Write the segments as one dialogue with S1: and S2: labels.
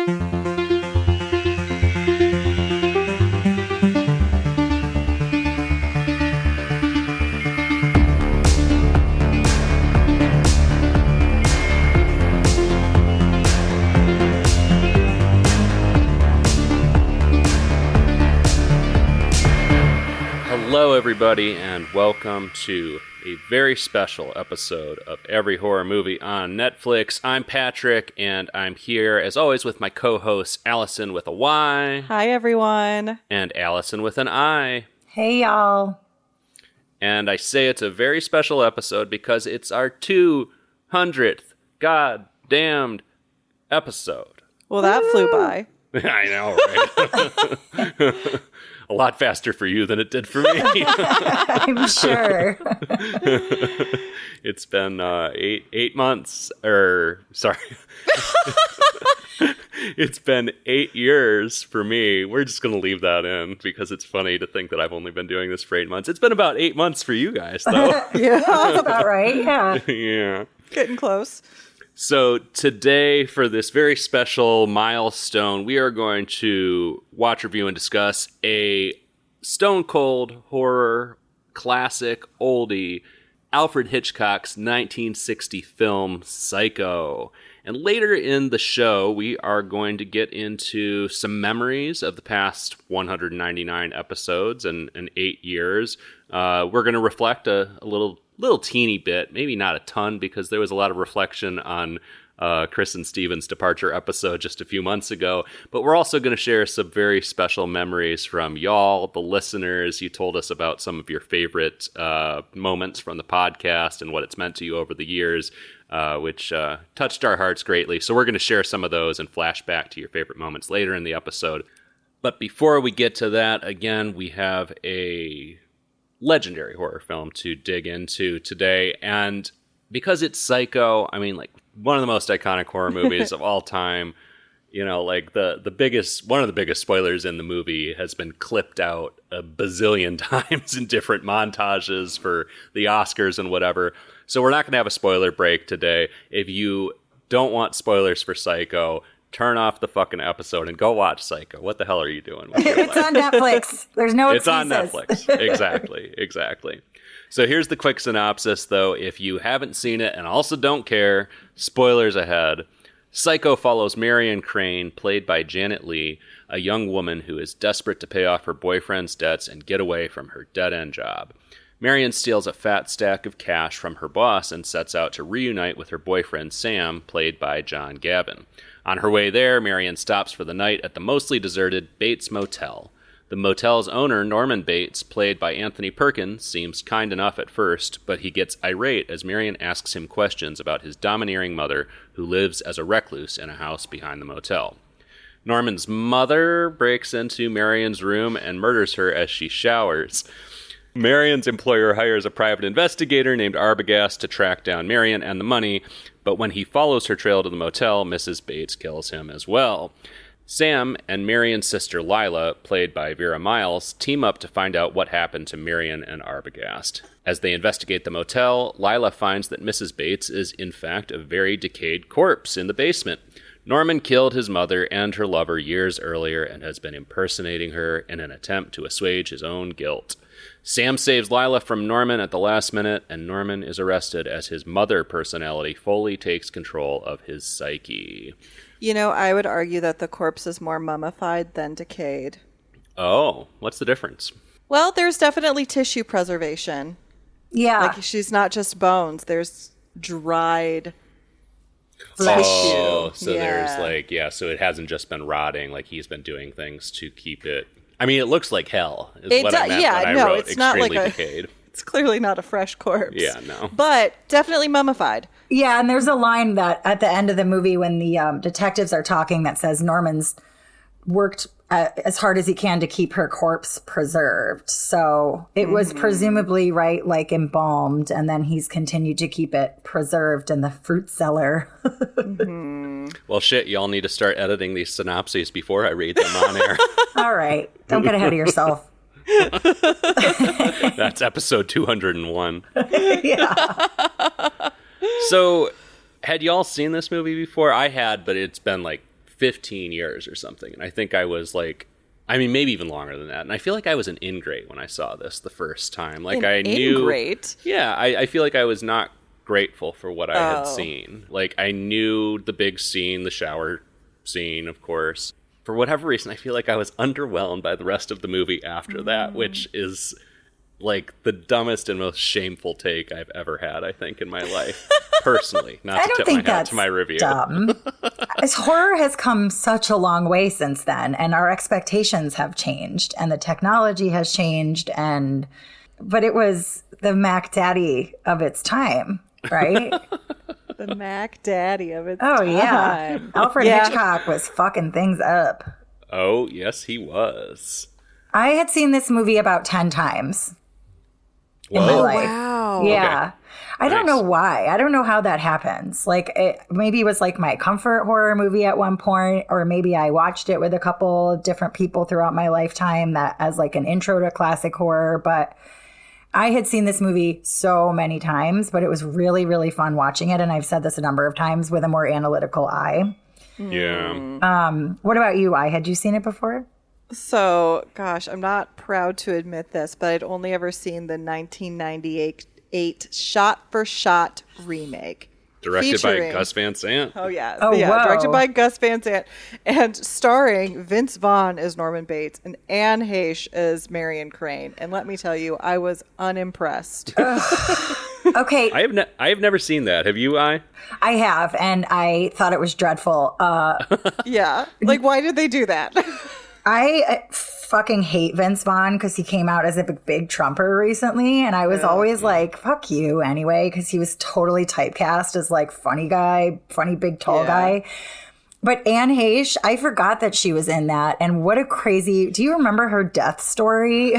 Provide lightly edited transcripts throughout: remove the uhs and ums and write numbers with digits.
S1: Hello, everybody, and welcome to a very special episode of Every Horror Movie on Netflix. I'm Patrick, and I'm here, as always, with my co-hosts, Allison with a Y.
S2: Hi, everyone.
S1: And Allison with an I.
S3: Hey, y'all.
S1: And I say it's a very special episode because it's our 200th goddamned episode.
S2: Well, that flew by.
S1: I know, right? A lot faster for you than it did for me.
S3: I'm sure.
S1: It's been 8 months, sorry. It's been 8 years for me. We're just going to leave that in because it's funny to think that I've only been doing this for 8 months. It's been about 8 months for you guys, though.
S2: Yeah,
S3: That's about right, yeah.
S1: Yeah.
S2: getting close.
S1: So today, for this very special milestone, we are going to watch, review, and discuss a stone cold horror classic oldie, Alfred Hitchcock's 1960 film Psycho. And later in the show, we are going to get into some memories of the past 199 episodes and 8 years. We're going to reflect a little teeny bit, maybe not a ton, because there was a lot of reflection on Chris and Steven's departure episode just a few months ago. But we're also going to share some very special memories from y'all, the listeners. You told us about some of your favorite moments from the podcast and what it's meant to you over the years, which touched our hearts greatly. So we're going to share some of those and flash back to your favorite moments later in the episode. But before we get to that, again, we have a legendary horror film to dig into today. And because it's Psycho, I mean, like, one of the most iconic horror movies of all time, you know, like one of the biggest spoilers in the movie has been clipped out a bazillion times in different montages for the Oscars and whatever. So we're not going to have a spoiler break today. If you don't want spoilers for Psycho, turn off the fucking episode and go watch Psycho. What the hell are you doing with your
S3: It's
S1: life?
S3: on Netflix. There's no excuses.
S1: It's on Netflix. Exactly. So here's the quick synopsis, though. If you haven't seen it and also don't care, spoilers ahead. Psycho follows Marion Crane, played by Janet Leigh, a young woman who is desperate to pay off her boyfriend's debts and get away from her dead-end job. Marion steals a fat stack of cash from her boss and sets out to reunite with her boyfriend Sam, played by John Gavin. On her way there, Marion stops for the night at the mostly deserted Bates Motel. The motel's owner, Norman Bates, played by Anthony Perkins, seems kind enough at first, but he gets irate as Marion asks him questions about his domineering mother, who lives as a recluse in a house behind the motel. Norman's mother breaks into Marion's room and murders her as she showers. Marion's employer hires a private investigator named Arbogast to track down Marion and the money, but when he follows her trail to the motel, Mrs. Bates kills him as well. Sam and Marion's sister Lila, played by Vera Miles, team up to find out what happened to Marion and Arbogast. As they investigate the motel, Lila finds that Mrs. Bates is in fact a very decayed corpse in the basement. Norman killed his mother and her lover years earlier and has been impersonating her in an attempt to assuage his own guilt. Sam saves Lila from Norman at the last minute, and Norman is arrested as his mother personality fully takes control of his psyche.
S2: You know, I would argue that the corpse is more mummified than decayed.
S1: Oh, what's the difference?
S2: Well, there's definitely tissue preservation.
S3: Yeah.
S2: Like, she's not just bones. There's dried
S3: Flesh.
S1: Oh, so
S2: Yeah.
S1: there's so it hasn't just been rotting, like he's been doing things to keep it. I mean, it looks like hell, is what I meant when I wrote
S2: it's not like
S1: extremely decayed.
S2: It's clearly not a fresh corpse.
S1: Yeah, no.
S2: But definitely mummified.
S3: Yeah, and there's a line that at the end of the movie when the detectives are talking that says Norman's worked as hard as he can to keep her corpse preserved. So it was presumably, right, like embalmed, and then he's continued to keep it preserved in the fruit cellar.
S1: Well, shit, y'all need to start editing these synopses before I read them on air.
S3: All right. Don't get ahead of yourself.
S1: That's episode 201.
S3: Yeah.
S1: So, had y'all seen this movie before? I had, but it's been like 15 years or something. And I think I was like, I mean, maybe even longer than that. And I feel like I was an ingrate when I saw this the first time. Like I knew,
S2: ingrate?
S1: Yeah, I feel like I was not grateful for what I had seen. Like I knew the big scene, the shower scene, of course. For whatever reason, I feel like I was underwhelmed by the rest of the movie after that, which is like the dumbest and most shameful take I've ever had, I think, in my life. Personally, not to tip my hat to my review.
S3: Dumb. As horror has come such a long way since then, and our expectations have changed, and the technology has changed, but it was the Mac Daddy of its time, right?
S2: The Mac Daddy of its time.
S3: Oh, yeah. Alfred Hitchcock was fucking things up.
S1: Oh, yes, he was.
S3: I had seen this movie about 10 times in my
S1: Whoa.
S3: life.
S2: Wow.
S3: Yeah.
S1: Okay.
S3: I don't know why. I don't know how that happens. Like, maybe it was like my comfort horror movie at one point, or maybe I watched it with a couple of different people throughout my lifetime that as like an intro to classic horror. But I had seen this movie so many times, but it was really, really fun watching it. And I've said this a number of times with a more analytical eye.
S1: Yeah.
S3: What about you? Had you seen it before?
S2: So, gosh, I'm not proud to admit this, but I'd only ever seen the 1998 shot-for-shot remake.
S1: Directed by Gus Van Sant.
S2: Oh, yeah.
S3: Oh,
S2: yeah.
S3: wow.
S2: Directed by Gus Van Sant. And starring Vince Vaughn as Norman Bates and Anne Heche as Marion Crane. And let me tell you, I was unimpressed.
S3: Okay.
S1: I have never seen that. Have you, I
S3: have, and I thought it was dreadful.
S2: Yeah. Like, why did they do that?
S3: I fucking hate Vince Vaughn because he came out as a big Trumper recently. And I was always like, fuck you anyway, because he was totally typecast as like funny guy, funny big tall guy. But Anne Heche, I forgot that she was in that. And what a crazy, do you remember her death story?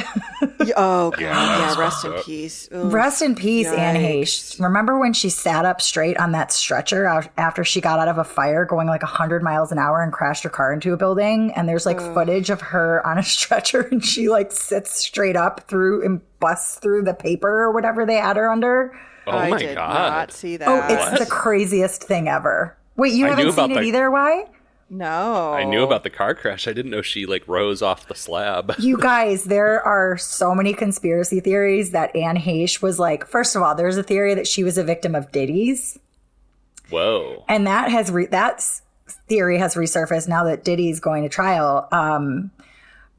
S2: Oh, God. Yeah, rest in peace. Ugh.
S3: Rest in peace,
S2: Yikes.
S3: Anne Heche. Remember when she sat up straight on that stretcher after she got out of a fire going like 100 miles an hour and crashed her car into a building? And there's like footage of her on a stretcher and she like sits straight up through and busts through the paper or whatever they had her under.
S1: Oh
S2: I
S1: my
S2: did
S1: God.
S2: not see that.
S3: Oh, it's the craziest thing ever. Wait, you haven't seen it either? Why?
S2: No.
S1: I knew about the car crash. I didn't know she like rose off the slab.
S3: You guys, there are so many conspiracy theories that Anne Heche was like, first of all, there's a theory that she was a victim of Diddy's.
S1: Whoa.
S3: And that theory has resurfaced now that Diddy's going to trial.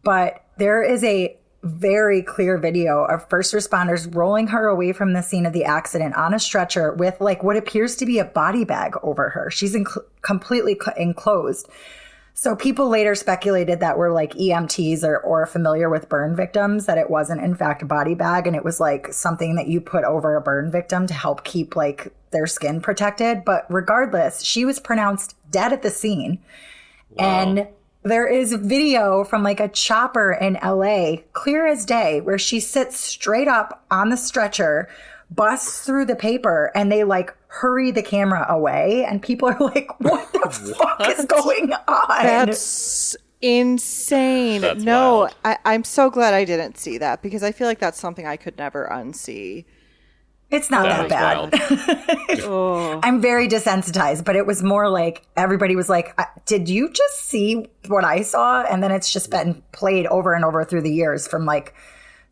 S3: But there is a very clear video of first responders rolling her away from the scene of the accident on a stretcher with like what appears to be a body bag over her. She's completely enclosed. So people later speculated that were like EMTs or familiar with burn victims, that it wasn't in fact a body bag and it was like something that you put over a burn victim to help keep like their skin protected. But regardless, she was pronounced dead at the scene. Wow. And there is video from like a chopper in LA, clear as day, where she sits straight up on the stretcher, busts through the paper, and they like hurry the camera away. And people are like, what the fuck is going on?
S2: That's insane.
S1: That's
S2: no,
S1: wild.
S2: I'm so glad I didn't see that because I feel like that's something I could never unsee.
S3: It's not that bad. I'm very desensitized, but it was more like everybody was like, did you just see what I saw? And then it's just been played over and over through the years from like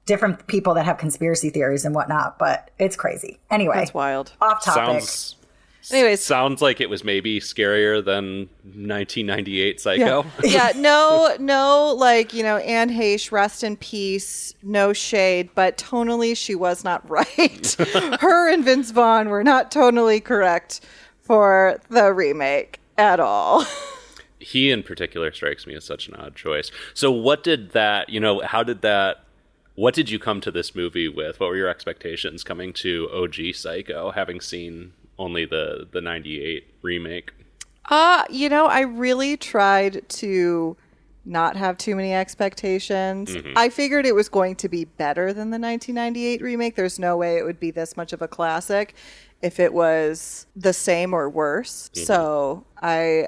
S3: different people that have conspiracy theories and whatnot. But it's crazy. Anyway,
S2: That's wild.
S3: Off topic.
S1: Sounds like it was maybe scarier than 1998 Psycho.
S2: Yeah, no, like, Anne Heche, rest in peace, no shade, but tonally she was not right. Her and Vince Vaughn were not tonally correct for the remake at all.
S1: He in particular strikes me as such an odd choice. So what did that, what did you come to this movie with? What were your expectations coming to OG Psycho, having seen only the 98 remake?
S2: I really tried to not have too many expectations. Mm-hmm. I figured it was going to be better than the 1998 remake. There's no way it would be this much of a classic if it was the same or worse. Mm-hmm. So I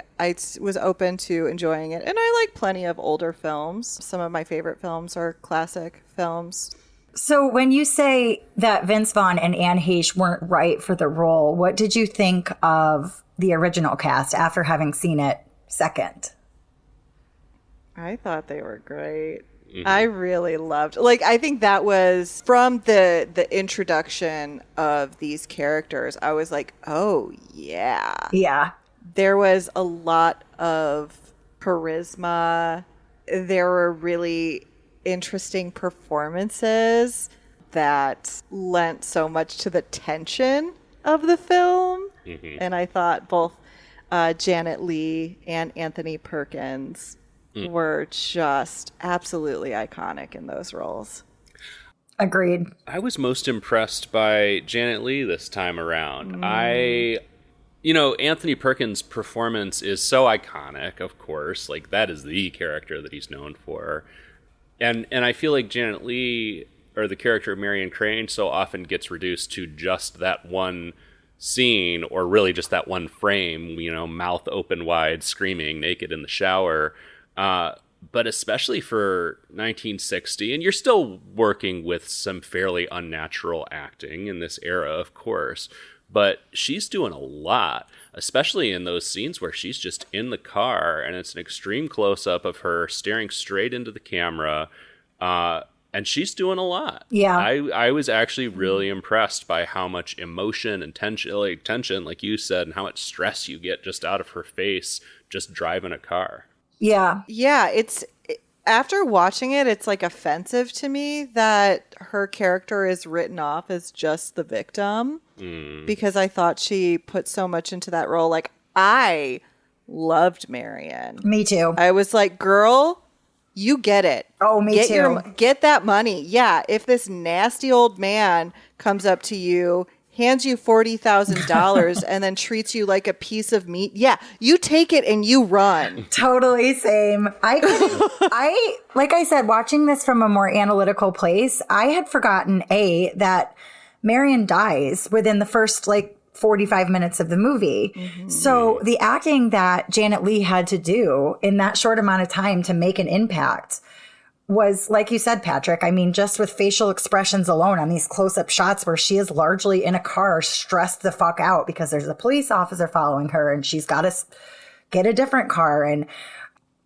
S2: was open to enjoying it. And I like plenty of older films. Some of my favorite films are classic films.
S3: So when you say that Vince Vaughn and Anne Heche weren't right for the role, what did you think of the original cast after having seen it second?
S2: I thought they were great. I really loved, like, I think that was from the introduction of these characters. I was like, oh yeah.
S3: Yeah.
S2: There was a lot of charisma. There were really interesting performances that lent so much to the tension of the film. And I thought both Janet Leigh and Anthony Perkins were just absolutely iconic in those roles.
S3: Agreed.
S1: I was most impressed by Janet Leigh this time around. Anthony Perkins' performance is so iconic, of course. Like, that is the character that he's known for. And I feel like Janet Leigh, or the character of Marion Crane, so often gets reduced to just that one scene, or really just that one frame, mouth open wide, screaming, naked in the shower. But especially for 1960, and you're still working with some fairly unnatural acting in this era, of course, but she's doing a lot, especially in those scenes where she's just in the car and it's an extreme close-up of her staring straight into the camera, and she's doing a lot.
S3: Yeah.
S1: I was actually really impressed by how much emotion and tension, like you said, and how much stress you get just out of her face just driving a car.
S3: Yeah.
S2: Yeah, after watching it, it's like offensive to me that her character is written off as just the victim, because I thought she put so much into that role. Like, I loved Marion.
S3: Me too.
S2: I was like, girl, you get it.
S3: Oh, me too.
S2: Get that money. Yeah, if this nasty old man comes up to you, hands you $40,000 and then treats you like a piece of meat, yeah, you take it and you run.
S3: Totally same. I like I said, watching this from a more analytical place, I had forgotten that Marion dies within the first 45 minutes of the movie. So the acting that Janet Leigh had to do in that short amount of time to make an impact was, like you said, Patrick, I mean, just with facial expressions alone on these close-up shots where she is largely in a car stressed the fuck out because there's a police officer following her and she's got to get a different car. And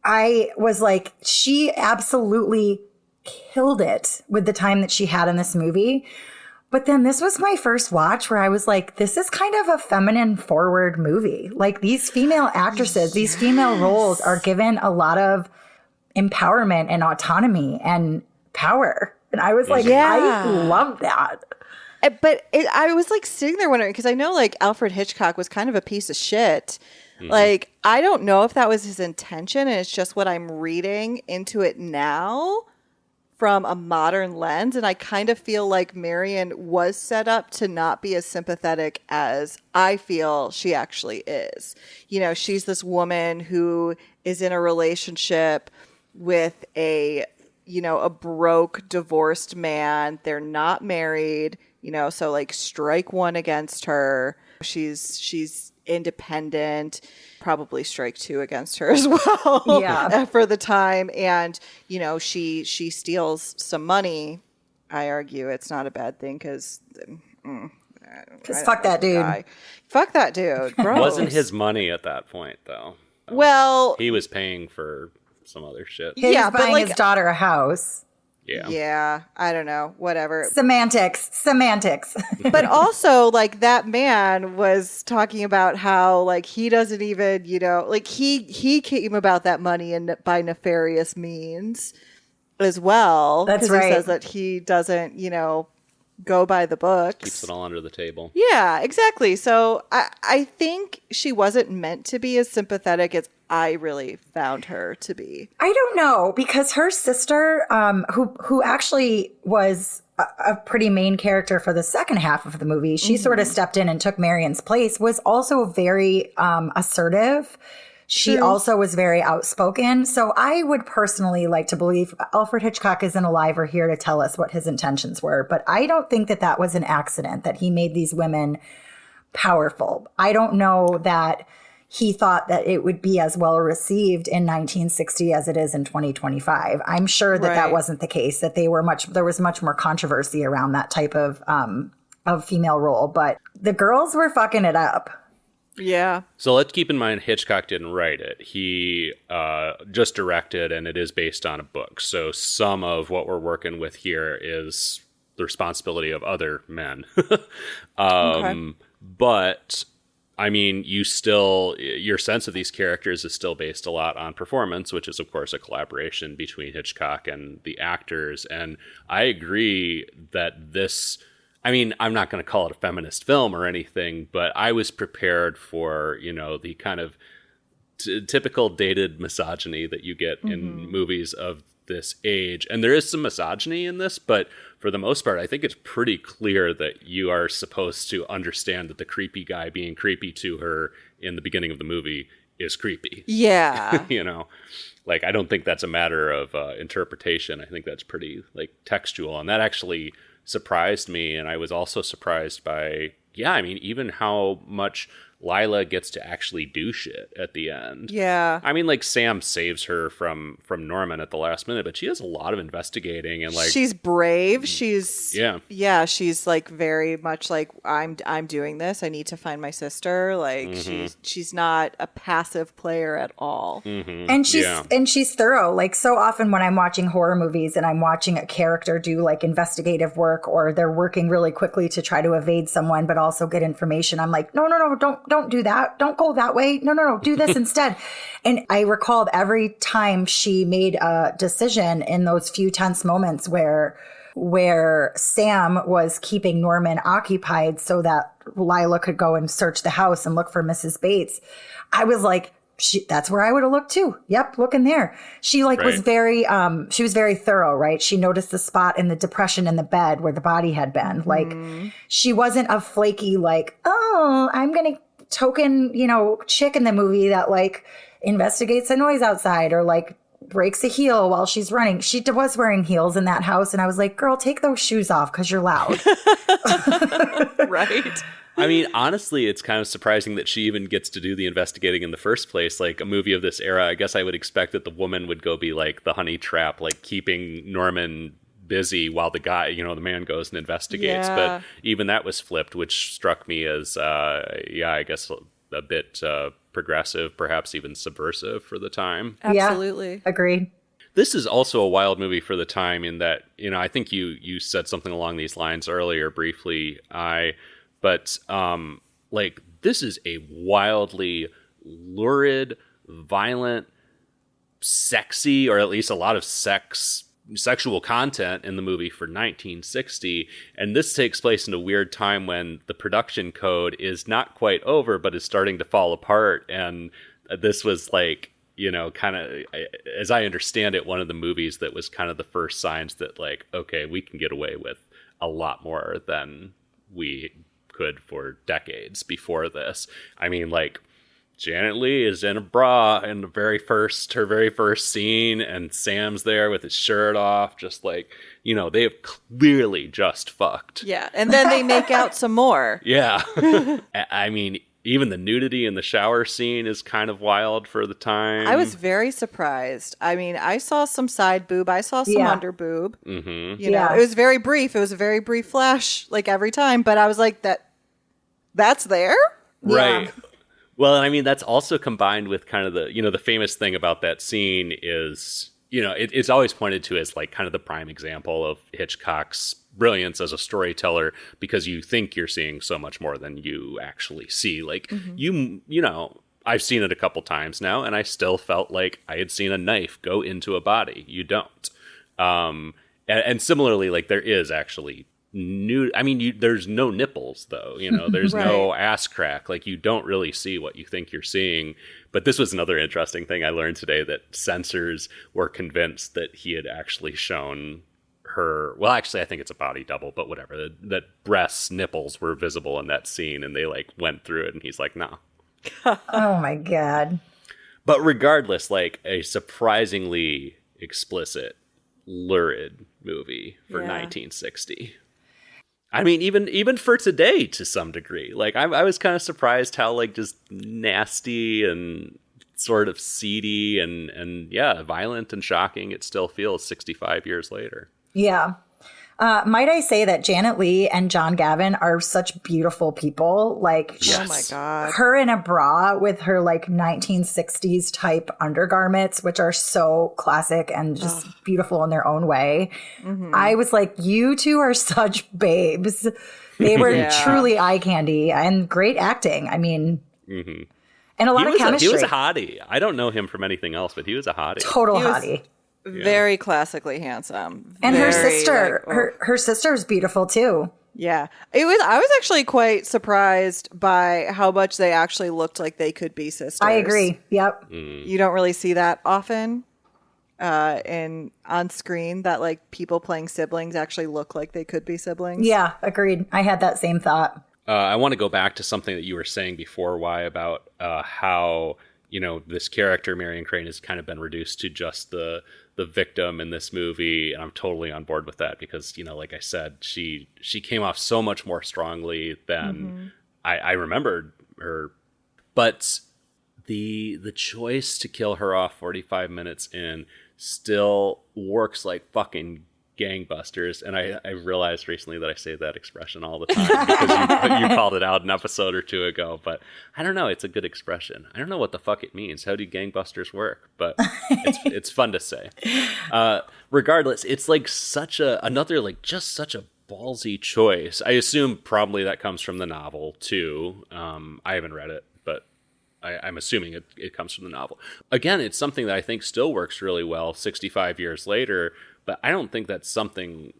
S3: I was like, she absolutely killed it with the time that she had in this movie. But then this was my first watch where I was like, this is kind of a feminine forward movie. Like, these female actresses, these female roles are given a lot of empowerment and autonomy and power. And I was like, I love that.
S2: But I was like sitting there wondering, because I know like Alfred Hitchcock was kind of a piece of shit. Like, I don't know if that was his intention, and it's just what I'm reading into it now from a modern lens. And I kind of feel like Marion was set up to not be as sympathetic as I feel she actually is. She's this woman who is in a relationship with a broke, divorced man. They're not married, so like strike one against her. She's independent, probably strike two against her as well.
S3: Yeah.
S2: For the time. And, she steals some money. I argue it's not a bad thing because
S3: fuck that dude.
S2: Fuck that dude. Gross.
S1: Wasn't his money at that point, though.
S2: Well,
S1: he was paying for some other shit.
S3: He was buying his daughter a house.
S2: Yeah, I don't know, whatever.
S3: Semantics.
S2: But also, like, that man was talking about how, like, he doesn't even, he came about that money by nefarious means as well.
S3: That's right.
S2: He says that he doesn't, go by the books.
S1: Keeps it all under the table.
S2: Yeah, exactly. So I think she wasn't meant to be as sympathetic as I really found her to be.
S3: I don't know, because her sister, who actually was a pretty main character for the second half of the movie, she sort of stepped in and took Marion's place, was also very assertive. She also was very outspoken. So I would personally like to believe Alfred Hitchcock isn't alive or here to tell us what his intentions were. But I don't think that was an accident, that he made these women powerful. I don't know that he thought that it would be as well received in 1960 as it is in 2025. I'm sure that wasn't the case, that there was much more controversy around that type of female role. But the girls were fucking it up.
S2: Yeah.
S1: So let's keep in mind Hitchcock didn't write it. He just directed, and it is based on a book. So some of what we're working with here is the responsibility of other men.
S2: Okay.
S1: But I mean, your sense of these characters is still based a lot on performance, which is, of course, a collaboration between Hitchcock and the actors. And I agree that I'm not going to call it a feminist film or anything, but I was prepared for, the kind of typical dated misogyny that you get in movies of this age. And there is some misogyny in this, but for the most part, I think it's pretty clear that you are supposed to understand that the creepy guy being creepy to her in the beginning of the movie is creepy.
S2: Yeah.
S1: I don't think that's a matter of interpretation. I think that's pretty textual. And that actually surprised me. And I was also surprised by, even how much Lila gets to actually do shit at the end.
S2: Yeah.
S1: Sam saves her from Norman at the last minute, but she does a lot of investigating and
S2: she's brave. She's she's very much I'm doing this. I need to find my sister. She's not a passive player at all.
S3: Mm-hmm. And she's thorough. So often when I'm watching horror movies and I'm watching a character do investigative work, or they're working really quickly to try to evade someone but also get information, I'm like, no, don't do that. Don't go that way. No, do this instead. And I recalled every time she made a decision in those few tense moments where Sam was keeping Norman occupied so that Lila could go and search the house and look for Mrs. Bates. I was like, that's where I would have looked too. Yep, look in there. She was very she was very thorough, right? She noticed the spot in the depression in the bed where the body had been. She wasn't a flaky I'm gonna token, chick in the movie that investigates a noise outside or breaks a heel while she's running. She was wearing heels in that house, and I was like, girl, take those shoes off because you're loud.
S2: Right.
S1: Honestly, it's kind of surprising that she even gets to do the investigating in the first place. A movie of this era, I guess I would expect that the woman would go be the honey trap, keeping Norman busy while the guy, the man goes and investigates.
S2: Yeah.
S1: But even that was flipped, which struck me as, I guess a bit progressive, perhaps even subversive for the time.
S2: Absolutely.
S3: Yeah, agreed.
S1: This is also a wild movie for the time in that, I think you said something along these lines earlier briefly. But this is a wildly lurid, violent, sexy, or at least a lot of sexual content in the movie for 1960. And this takes place in a weird time when the production code is not quite over, but is starting to fall apart. And this was kind of, as I understand it, one of the movies that was kind of the first signs that okay, we can get away with a lot more than we could for decades before this. Janet Leigh is in a bra in her very first scene, and Sam's there with his shirt off, just they have clearly just fucked.
S2: Yeah, and then they make out some more.
S1: Yeah. Even the nudity in the shower scene is kind of wild for the time.
S2: I was very surprised. I saw some side boob. I saw some under boob.
S1: Mm-hmm.
S2: You know, it was very brief. It was a very brief flash, every time. But I was like, that's there?
S1: Right.
S3: Yeah.
S1: Well, that's also combined with kind of the, the famous thing about that scene is, it's always pointed to as kind of the prime example of Hitchcock's brilliance as a storyteller, because you think you're seeing so much more than you actually see. I've seen it a couple times now, and I still felt like I had seen a knife go into a body. You don't. And similarly, there is actually there's no nipples though, there's
S2: right.
S1: no ass crack. You don't really see what you think you're seeing. But this was another interesting thing I learned today, that censors were convinced that he had actually shown her, well, actually I think it's a body double, but whatever, that breasts, nipples were visible in that scene, and they went through it, and he's like, no.
S3: Oh my God.
S1: But regardless, a surprisingly explicit, lurid movie for 1960. Even for today, to some degree. I was kind of surprised how, just nasty and sort of seedy and violent and shocking it still feels 65 years later.
S3: Yeah. Might I say that Janet Leigh and John Gavin are such beautiful people? Like,
S2: Oh my God.
S3: her in a bra with her like 1960s type undergarments, which are so classic and just beautiful in their own way. I was like, you two are such babes. They were truly eye candy and great acting. I mean, and a lot of chemistry.
S1: He was a hottie. I don't know him from anything else, but he was a hottie.
S3: Total
S2: He was
S3: hottie.
S2: Very classically handsome.
S3: And her
S2: Very,
S3: sister,
S2: like,
S3: her sister's beautiful too.
S2: yeah. I was actually quite surprised by how much they actually looked like they could be sisters.
S3: I agree. Yep.
S2: You don't really see that often on screen, that like people playing siblings actually look like they could be siblings.
S3: Yeah, agreed. I had that same thought.
S1: I want to go back to something that you were saying before, Why, about how, this character, Marion Crane, has kind of been reduced to just the victim in this movie. And I'm totally on board with that because, like I said, she came off so much more strongly than I remembered her. But the choice to kill her off 45 minutes in still works like fucking gangbusters. And I realized recently that I say that expression all the time because you called it out an episode or two ago, but I don't know, it's a good expression. I don't know what the fuck it means. How do gangbusters work? But it's fun to say. Regardless, it's like such a ballsy choice. I assume probably that comes from the novel too. I haven't read it, but I'm assuming it comes from the novel. Again, it's something that I think still works really well 65 years later, but I don't think that's something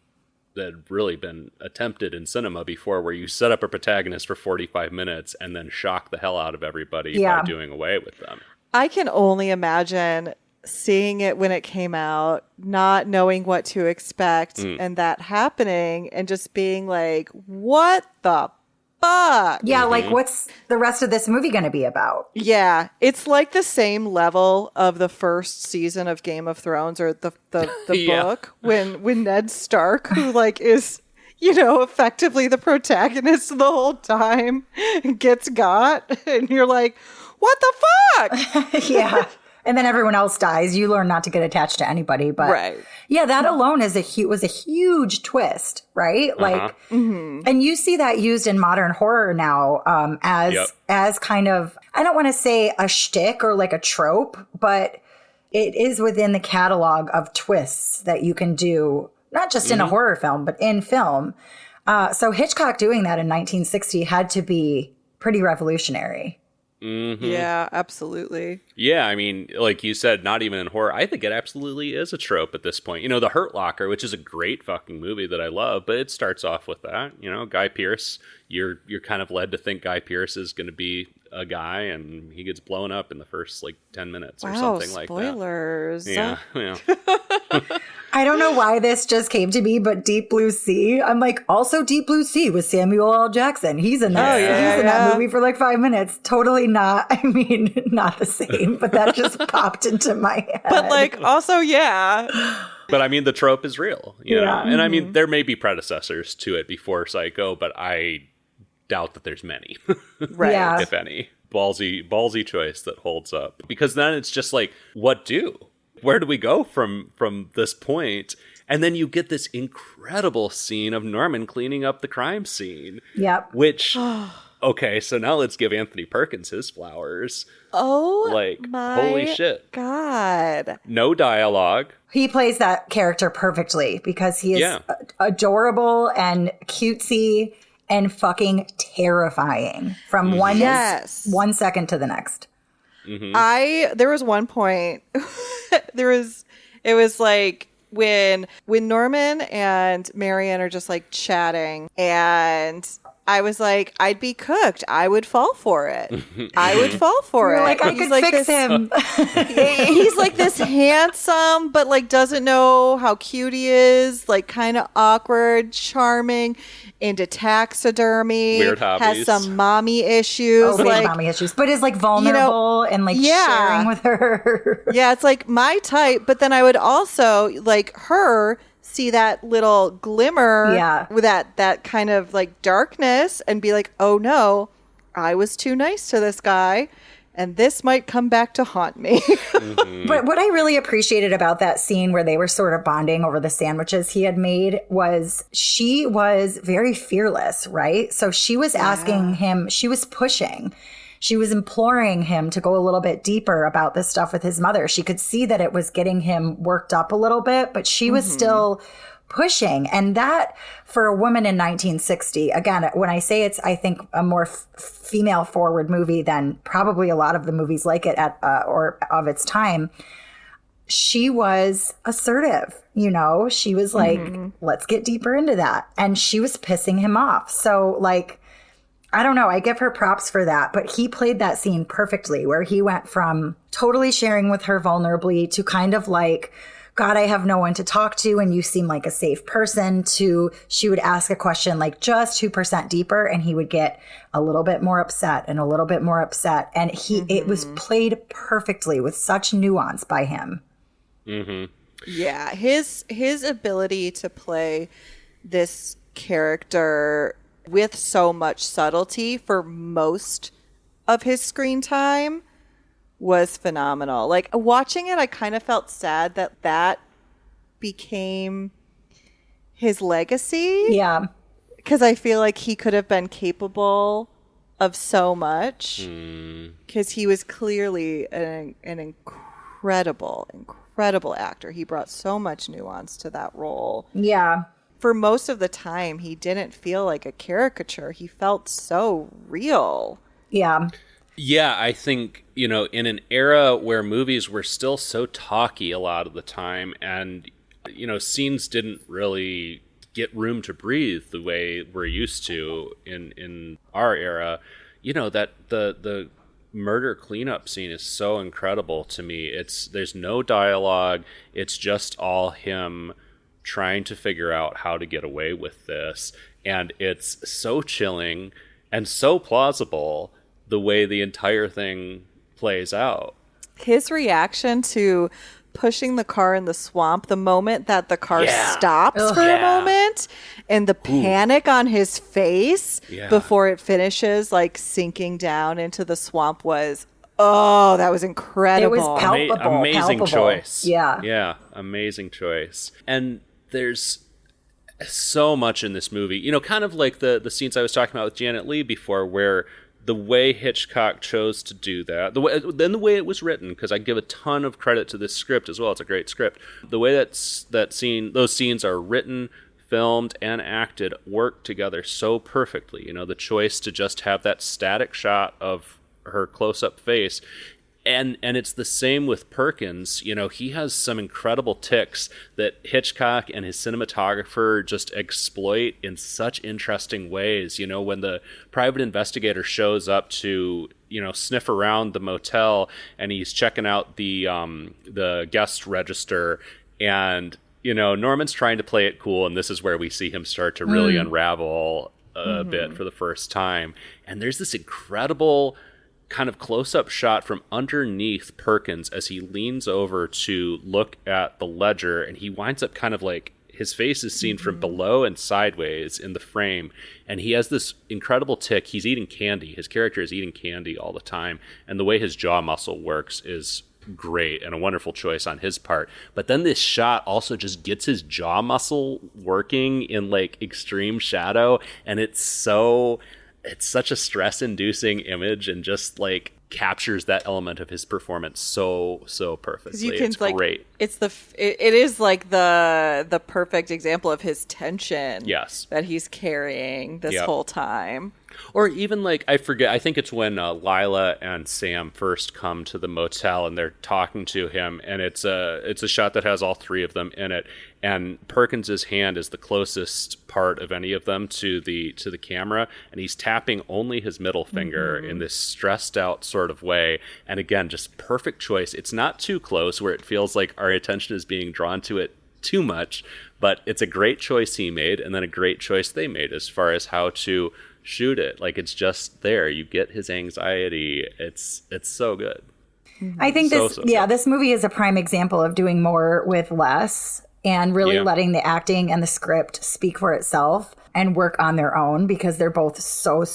S1: that had really been attempted in cinema before, where you set up a protagonist for 45 minutes and then shock the hell out of everybody by doing away with them.
S2: I can only imagine seeing it when it came out, not knowing what to expect, and that happening, and just being like, what the fuck?
S3: Yeah, like what's the rest of this movie going to be about?
S2: Yeah, it's like the same level of the first season of Game of Thrones, or the
S1: Yeah.
S2: book when Ned Stark, who like is, effectively the protagonist the whole time, gets got, and you're like, what the fuck?
S3: Yeah. And then everyone else dies. You learn not to get attached to anybody. But
S2: Right.
S3: yeah, that alone was a huge twist, right? Like, and you see that used in modern horror now as kind of, I don't want to say a shtick or like a trope, but it is within the catalog of twists that you can do, not just in a horror film, but in film. So Hitchcock doing that in 1960 had to be pretty revolutionary.
S2: Yeah, absolutely.
S1: Yeah, I mean, like you said, not even in horror. I think it absolutely is a trope at this point. The Hurt Locker, which is a great fucking movie that I love, but it starts off with that. Guy Pearce, you're kind of led to think Guy Pearce is going to be a guy, and he gets blown up in the first 10 minutes or something like that.
S2: Spoilers.
S1: Yeah.
S3: I don't know why this just came to me, but Deep Blue Sea. I'm like, also Deep Blue Sea with Samuel L. Jackson. He's in that. He's in that movie for like 5 minutes. Totally not the same, but that just popped into my head.
S2: But also, yeah.
S1: But I mean, the trope is real, know? And I mean, there may be predecessors to it before Psycho, but I doubt that there's many,
S2: Right.
S3: Yeah.
S1: if any. Ballsy choice that holds up. Because then it's just like, what do? Where do we go from this point? And then you get this incredible scene of Norman cleaning up the crime scene.
S3: Yep.
S1: Which, okay, so now let's give Anthony Perkins his flowers.
S2: Oh, my
S1: holy shit.
S2: God.
S1: No dialogue.
S3: He plays that character perfectly because he is adorable and cutesy and fucking terrifying from one second to the next.
S2: There was one point it was like when Norman and Marion are just like chatting, and I was like, I'd be cooked. I would fall for it. I would fall for it.
S3: Like, I could fix him.
S2: He's like this handsome, but like doesn't know how cute he is. Like kind of awkward, charming, into taxidermy.
S1: Weird hobbies.
S2: Has some mommy issues.
S3: Mommy issues, but is like vulnerable and like sharing with her.
S2: Yeah, it's like my type. But then I would also like her see that little glimmer with that kind of like darkness and be like, oh no, I was too nice to this guy. and this might come back to haunt me.
S3: But what I really appreciated about that scene where they were sort of bonding over the sandwiches he had made was she was very fearless, right? So she was asking him, she was pushing. She was imploring him to go a little bit deeper about this stuff with his mother. She could see that it was getting him worked up a little bit, but she was still pushing. And that, for a woman in 1960, again, when I say it's, I think, a more female forward movie than probably a lot of the movies like it at or of its time, she was assertive. You know, she was like, let's get deeper into that. And she was pissing him off. So, like, I don't know. I give her props for that. But he played that scene perfectly, where he went from totally sharing with her vulnerably to kind of like, God, I have no one to talk to, and you seem like a safe person, to she would ask a question like just 2% deeper, and he would get a little bit more upset and a little bit more upset. And it was played perfectly with such nuance by him.
S2: Yeah, his ability to play this character with so much subtlety for most of his screen time was phenomenal. Like, watching it, I kind of felt sad that became his legacy.
S3: Yeah.
S2: Because I feel like he could have been capable of so much. Because he was clearly an incredible actor. He brought so much nuance to that role.
S3: Yeah.
S2: For most of the time, he didn't feel like a caricature. He felt so real.
S3: Yeah.
S1: Yeah, I think, you know, in an era where movies were still so talky a lot of the time, and, you know, scenes didn't really get room to breathe the way we're used to in our era, you know, that the murder cleanup scene is so incredible to me. There's no dialogue. It's just all him trying to figure out how to get away with this. And it's so chilling and so plausible the way the entire thing plays out.
S2: His reaction to pushing the car in the swamp, the moment that the car stops for a moment, and the panic on his face before it finishes, like sinking down into the swamp, was, that was incredible.
S3: It was palpable.
S1: Amazing choice.
S3: Yeah.
S1: Yeah, amazing choice. And there's so much in this movie, you know, kind of like the scenes I was talking about with Janet Leigh before, where the way Hitchcock chose to do that, the way it was written, because I give a ton of credit to this script as well. It's a great script. The way those scenes are written, filmed, and acted work together so perfectly. You know, the choice to just have that static shot of her close-up face. And it's the same with Perkins. You know, he has some incredible tics that Hitchcock and his cinematographer just exploit in such interesting ways. You know, when the private investigator shows up to, you know, sniff around the motel, and he's checking out the guest register, and, you know, Norman's trying to play it cool, and this is where we see him start to really unravel a bit for the first time. And there's this incredible kind of close-up shot from underneath Perkins as he leans over to look at the ledger, and he winds up kind of like his face is seen from below and sideways in the frame, and he has this incredible tic. He's eating candy. His character is eating candy all the time, and the way his jaw muscle works is great and a wonderful choice on his part. But then this shot also just gets his jaw muscle working in like extreme shadow, and it's such a stress-inducing image, and just like captures that element of his performance so perfectly. It's great.
S2: It is like the perfect example of his tension.
S1: Yes,
S2: that he's carrying this whole time.
S1: Or even like, I forget, I think it's when Lila and Sam first come to the motel and they're talking to him, and it's a shot that has all three of them in it, and Perkins's hand is the closest part of any of them to the camera, and he's tapping only his middle finger in this stressed out sort of way. And again, just perfect choice. It's not too close where it feels like our attention is being drawn to it too much, but it's a great choice he made, and then a great choice they made as far as how to shoot it. Like, it's just there. You get his anxiety. It's so good.
S3: I think this movie is a prime example of doing more with less, and really letting the acting and the script speak for itself. and work on their own because they're both so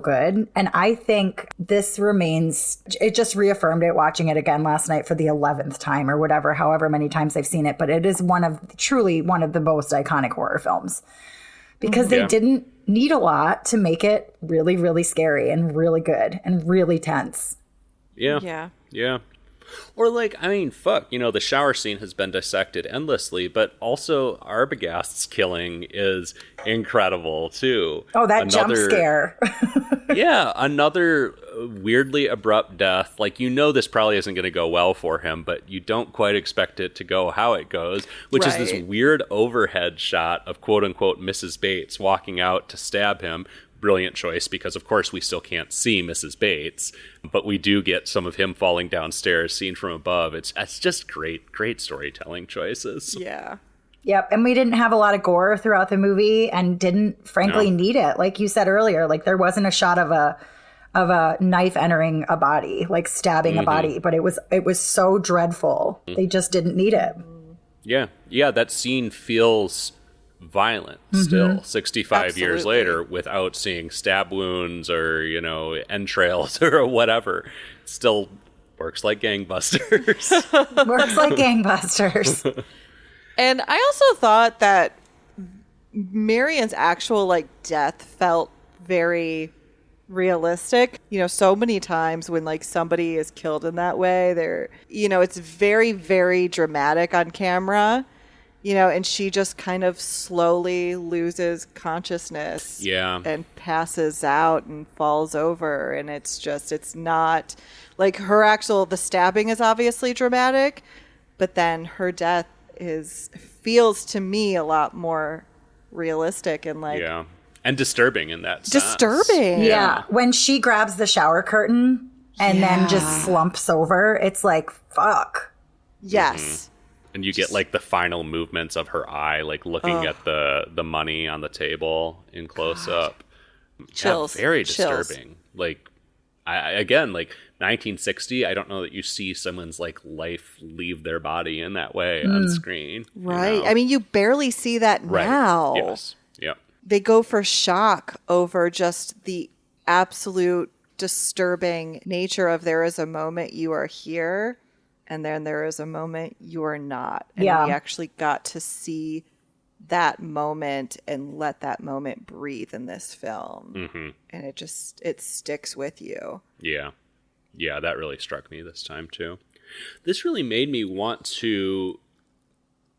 S3: good. And I think this remains, it just reaffirmed it watching it again last night for the 11th time or whatever, however many times I've seen it. But it is truly one of the most iconic horror films because they didn't need a lot to make it really, really scary and really good and really tense.
S1: Yeah. Or like, I mean, fuck, you know, the shower scene has been dissected endlessly, but also Arbogast's killing is incredible too.
S3: Oh, that jump scare.
S1: Yeah, another weirdly abrupt death. Like, you know, this probably isn't going to go well for him, but you don't quite expect it to go how it goes, which is this weird overhead shot of quote unquote Mrs. Bates walking out to stab him. Brilliant choice because, of course, we still can't see Mrs. Bates, but we do get some of him falling downstairs seen from above. It's just great storytelling choices.
S2: Yeah.
S3: Yep. And we didn't have a lot of gore throughout the movie and didn't, frankly, need it. Like you said earlier, like there wasn't a shot of a knife entering a body, like stabbing a body, but it was so dreadful. They just didn't need it.
S1: Yeah, that scene feels violent still 65 years later without seeing stab wounds or, you know, entrails or whatever. It still works like gangbusters.
S3: Works like gangbusters.
S2: And I also thought that Marion's actual like death felt very realistic. You know, so many times when like somebody is killed in that way, they're, you know, it's very, very dramatic on camera. You know, and she just kind of slowly loses consciousness and passes out and falls over. And it's not like the stabbing is obviously dramatic, but then her death feels to me a lot more realistic and like.
S1: Yeah. And disturbing in that sense.
S2: Disturbing.
S3: Yeah. When she grabs the shower curtain and then just slumps over, it's like, fuck.
S2: Yes.
S1: And you get like the final movements of her eye, like looking at the money on the table in close up.
S2: Chills.
S1: Yeah, very disturbing. Like, again, like 1960, I don't know that you see someone's like life leave their body in that way on screen.
S2: Right.
S1: You know?
S2: I mean, you barely see that now.
S1: Yes. Yep.
S2: They go for shock over just the absolute disturbing nature of there is a moment you are here. And then there is a moment you are not. And we actually got to see that moment and let that moment breathe in this film. Mm-hmm. And it sticks with you.
S1: Yeah. Yeah, that really struck me this time too. This really made me want to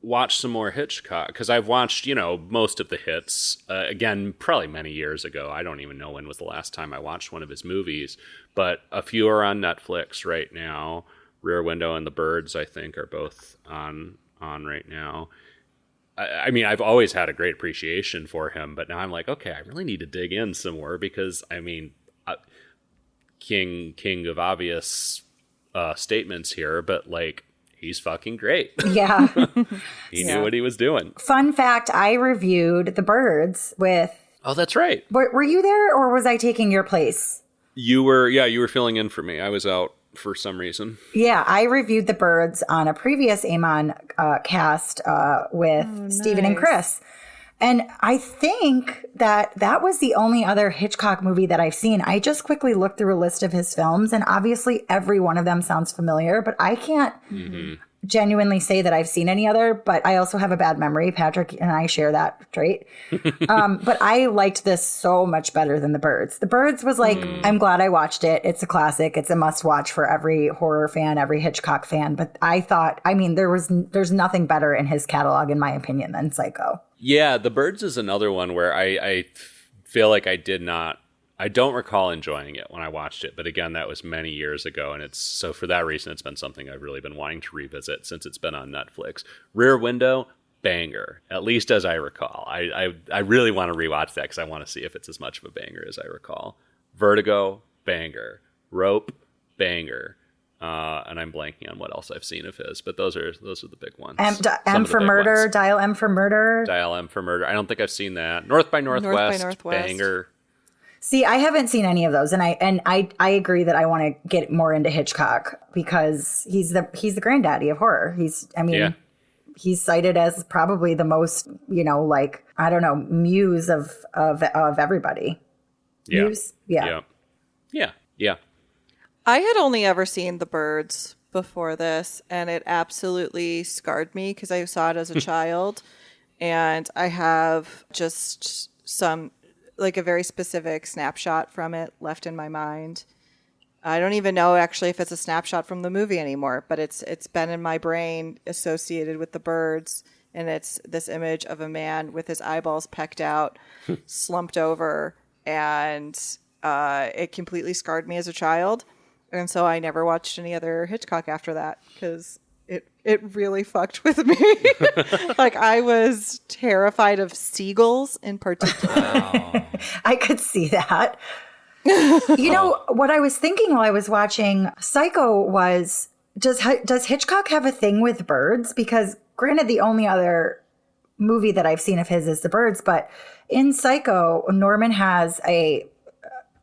S1: watch some more Hitchcock because I've watched, you know, most of the hits. Again, probably many years ago. I don't even know when was the last time I watched one of his movies. But a few are on Netflix right now. Rear Window and The Birds, I think, are both on right now. I mean, I've always had a great appreciation for him, but now I'm like, okay, I really need to dig in some more because, I mean, king of obvious statements here, but like, he's fucking great.
S3: Yeah.
S1: He knew what he was doing.
S3: Fun fact, I reviewed The Birds with...
S1: Oh, that's right.
S3: Were you there or was I taking your place?
S1: You were filling in for me. I was out for some reason.
S3: Yeah, I reviewed The Birds on a previous EHMON cast with Stephen and Chris. And I think that was the only other Hitchcock movie that I've seen. I just quickly looked through a list of his films, and obviously every one of them sounds familiar, but I can't genuinely say that I've seen any other, but I also have a bad memory. Patrick and I share that trait. But I liked this so much better than The Birds. The Birds was like, I'm glad I watched it. It's a classic. It's a must watch for every horror fan, every Hitchcock fan. But I thought, I mean, there's nothing better in his catalog, in my opinion, than Psycho.
S1: Yeah, The Birds is another one where I feel like I don't recall enjoying it when I watched it, but again, that was many years ago, and so for that reason, it's been something I've really been wanting to revisit since it's been on Netflix. Rear Window, banger, at least as I recall. I really want to rewatch that because I want to see if it's as much of a banger as I recall. Vertigo, banger. Rope, banger. And I'm blanking on what else I've seen of his, but those are the big ones.
S3: M for Murder, Dial M for Murder.
S1: Dial M for Murder. I don't think I've seen that. North by Northwest. Banger.
S3: See, I haven't seen any of those, and I agree that I want to get more into Hitchcock because he's the granddaddy of horror. he's cited as probably the most, like, I don't know, muse of everybody.
S1: Yeah.
S3: Muse? Yeah.
S1: Yeah.
S2: I had only ever seen The Birds before this, and it absolutely scarred me because I saw it as a child. And I have just some, like, a very specific snapshot from it left in my mind. I don't even know actually if it's a snapshot from the movie anymore, but it's been in my brain associated with The Birds. And it's this image of a man with his eyeballs pecked out, slumped over, and it completely scarred me as a child. And so I never watched any other Hitchcock after that because it really fucked with me. Like, I was terrified of seagulls in particular.
S1: Wow.
S3: I could see that. What I was thinking while I was watching Psycho was, does Hitchcock have a thing with birds? Because granted, the only other movie that I've seen of his is The Birds, but in Psycho, Norman has a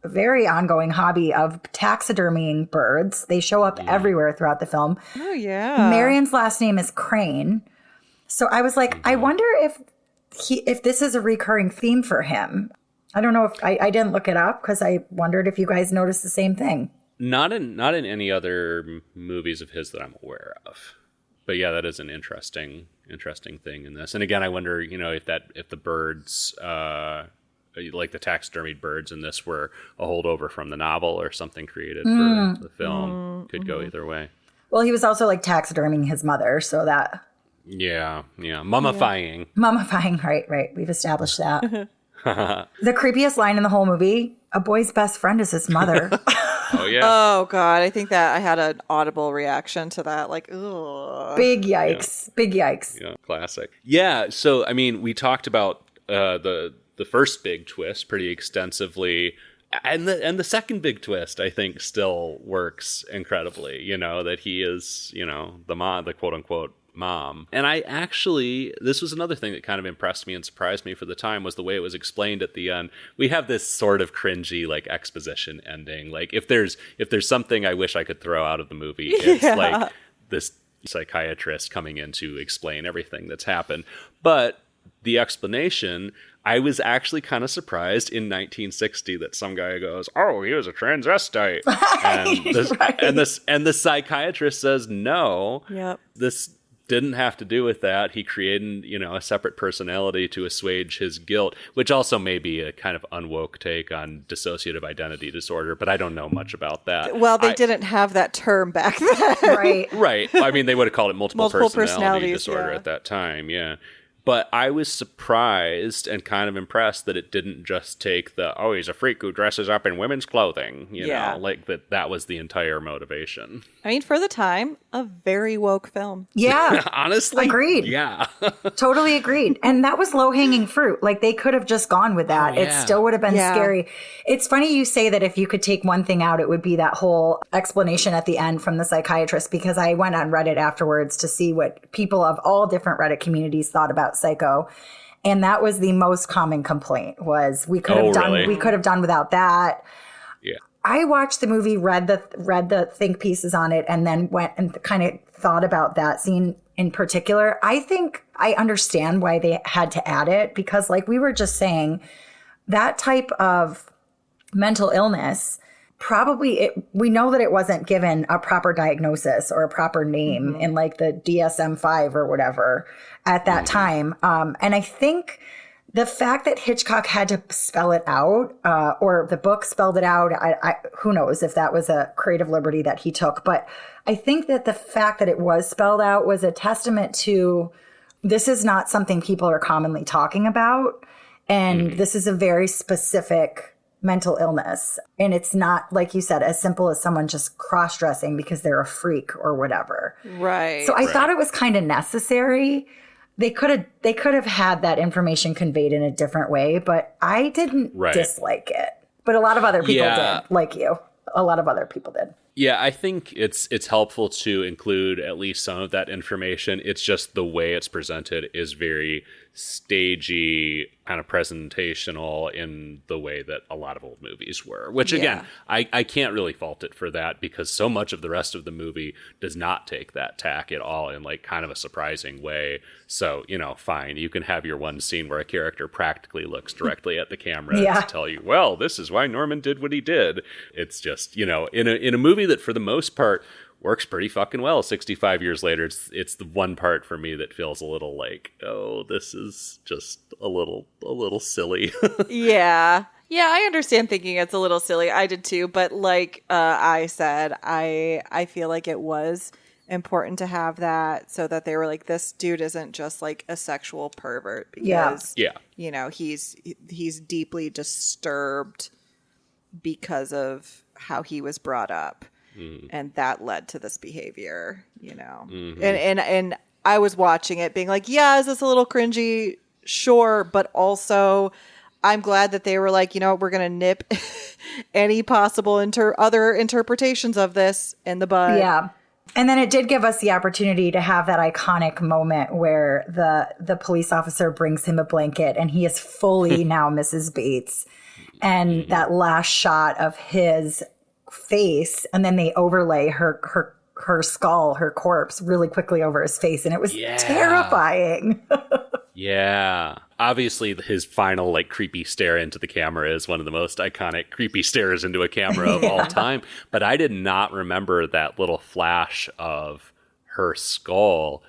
S3: very ongoing hobby of taxidermying birds. They show up everywhere throughout the film.
S2: Oh, yeah.
S3: Marion's last name is Crane. So I was like, I wonder if this is a recurring theme for him. I don't know if I didn't look it up because I wondered if you guys noticed the same thing.
S1: Not in any other movies of his that I'm aware of. But yeah, that is an interesting thing in this. And again, I wonder, if the birds, like the taxidermied birds in this, were a holdover from the novel or something created for the film. Could go either way. Well,
S3: he was also like taxiderming his mother, so that.
S1: Yeah. Mummifying.
S3: Mummifying, right. We've established that. The creepiest line in the whole movie, a boy's best friend is his mother.
S1: Oh, yeah.
S2: Oh, God. I think that I had an audible reaction to that. Like, ugh.
S3: Big yikes. Yeah. Big yikes.
S1: Yeah, classic. Yeah, so, I mean, we talked about the first big twist pretty extensively. And the second big twist, I think, still works incredibly, that he is, the mom, the quote-unquote mom. And this was another thing that kind of impressed me and surprised me for the time, was the way it was explained at the end. We have this sort of cringy, like, exposition ending. Like, if there's something I wish I could throw out of the movie, it's like this psychiatrist coming in to explain everything that's happened. But the explanation, I was actually kind of surprised in 1960 that some guy goes, "Oh, he was a transvestite," and the psychiatrist says, "No, this didn't have to do with that. He created, a separate personality to assuage his guilt," which also may be a kind of unwoke take on dissociative identity disorder, but I don't know much about that.
S2: Well, they didn't have that term back then.
S3: Right.
S1: I mean, they would have called it multiple personality disorder at that time. Yeah. But I was surprised and kind of impressed that it didn't just take he's a freak who dresses up in women's clothing, know, like that was the entire motivation.
S2: I mean, for the time, a very woke film.
S3: Yeah.
S1: Honestly.
S3: Agreed.
S1: Yeah.
S3: Totally agreed. And that was low-hanging fruit. Like, they could have just gone with that. It still would have been scary. It's funny you say that if you could take one thing out, it would be that whole explanation at the end from the psychiatrist, because I went on Reddit afterwards to see what people of all different Reddit communities thought about Psycho. And that was the most common complaint, was we could have done without that.
S1: Yeah.
S3: I watched the movie, read the think pieces on it, and then went and kind of thought about that scene in particular. I think I understand why they had to add it, because, like we were just saying, that type of mental illness, we know that it wasn't given a proper diagnosis or a proper name in like the DSM-5 or whatever at that time. And I think the fact that Hitchcock had to spell it out, or the book spelled it out, who knows if that was a creative liberty that he took. But I think that the fact that it was spelled out was a testament to, this is not something people are commonly talking about. And this is a very specific mental illness. And it's not, like you said, as simple as someone just cross-dressing because they're a freak or whatever.
S2: Right.
S3: So I thought it was kind of necessary. They could have had that information conveyed in a different way, but I didn't dislike it. But a lot of other people did, like you. A lot of other people did.
S1: Yeah, I think it's helpful to include at least some of that information. It's just the way it's presented is very stagey, kind of presentational in the way that a lot of old movies were, which again, I can't really fault it for that, because so much of the rest of the movie does not take that tack at all in like kind of a surprising way. So, you know, fine, you can have your one scene where a character practically looks directly at the camera to tell you, well, this is why Norman did what he did. It's just, you know, in a movie that for the most part works pretty fucking well 65 years later, it's the one part for me that feels a little like, oh, this is just a little silly.
S2: Yeah, I understand thinking it's a little silly. I did too, but like I said, I feel like it was important to have that, so that they were like, this dude isn't just like a sexual pervert, because you know, he's deeply disturbed because of how he was brought up. And that led to this behavior, you know. And I was watching it being like, yeah, is this a little cringy? Sure. But also, I'm glad that they were like, you know, we're going to nip any possible other interpretations of this in the bud.
S3: Yeah. And then it did give us the opportunity to have that iconic moment where the police officer brings him a blanket and he is fully now Mrs. Bates. And that last shot of his face, and then they overlay her skull, her corpse, really quickly over his face, and it was terrifying.
S1: Yeah. Obviously, his final like creepy stare into the camera is one of the most iconic creepy stares into a camera of all time. But I did not remember that little flash of her skull.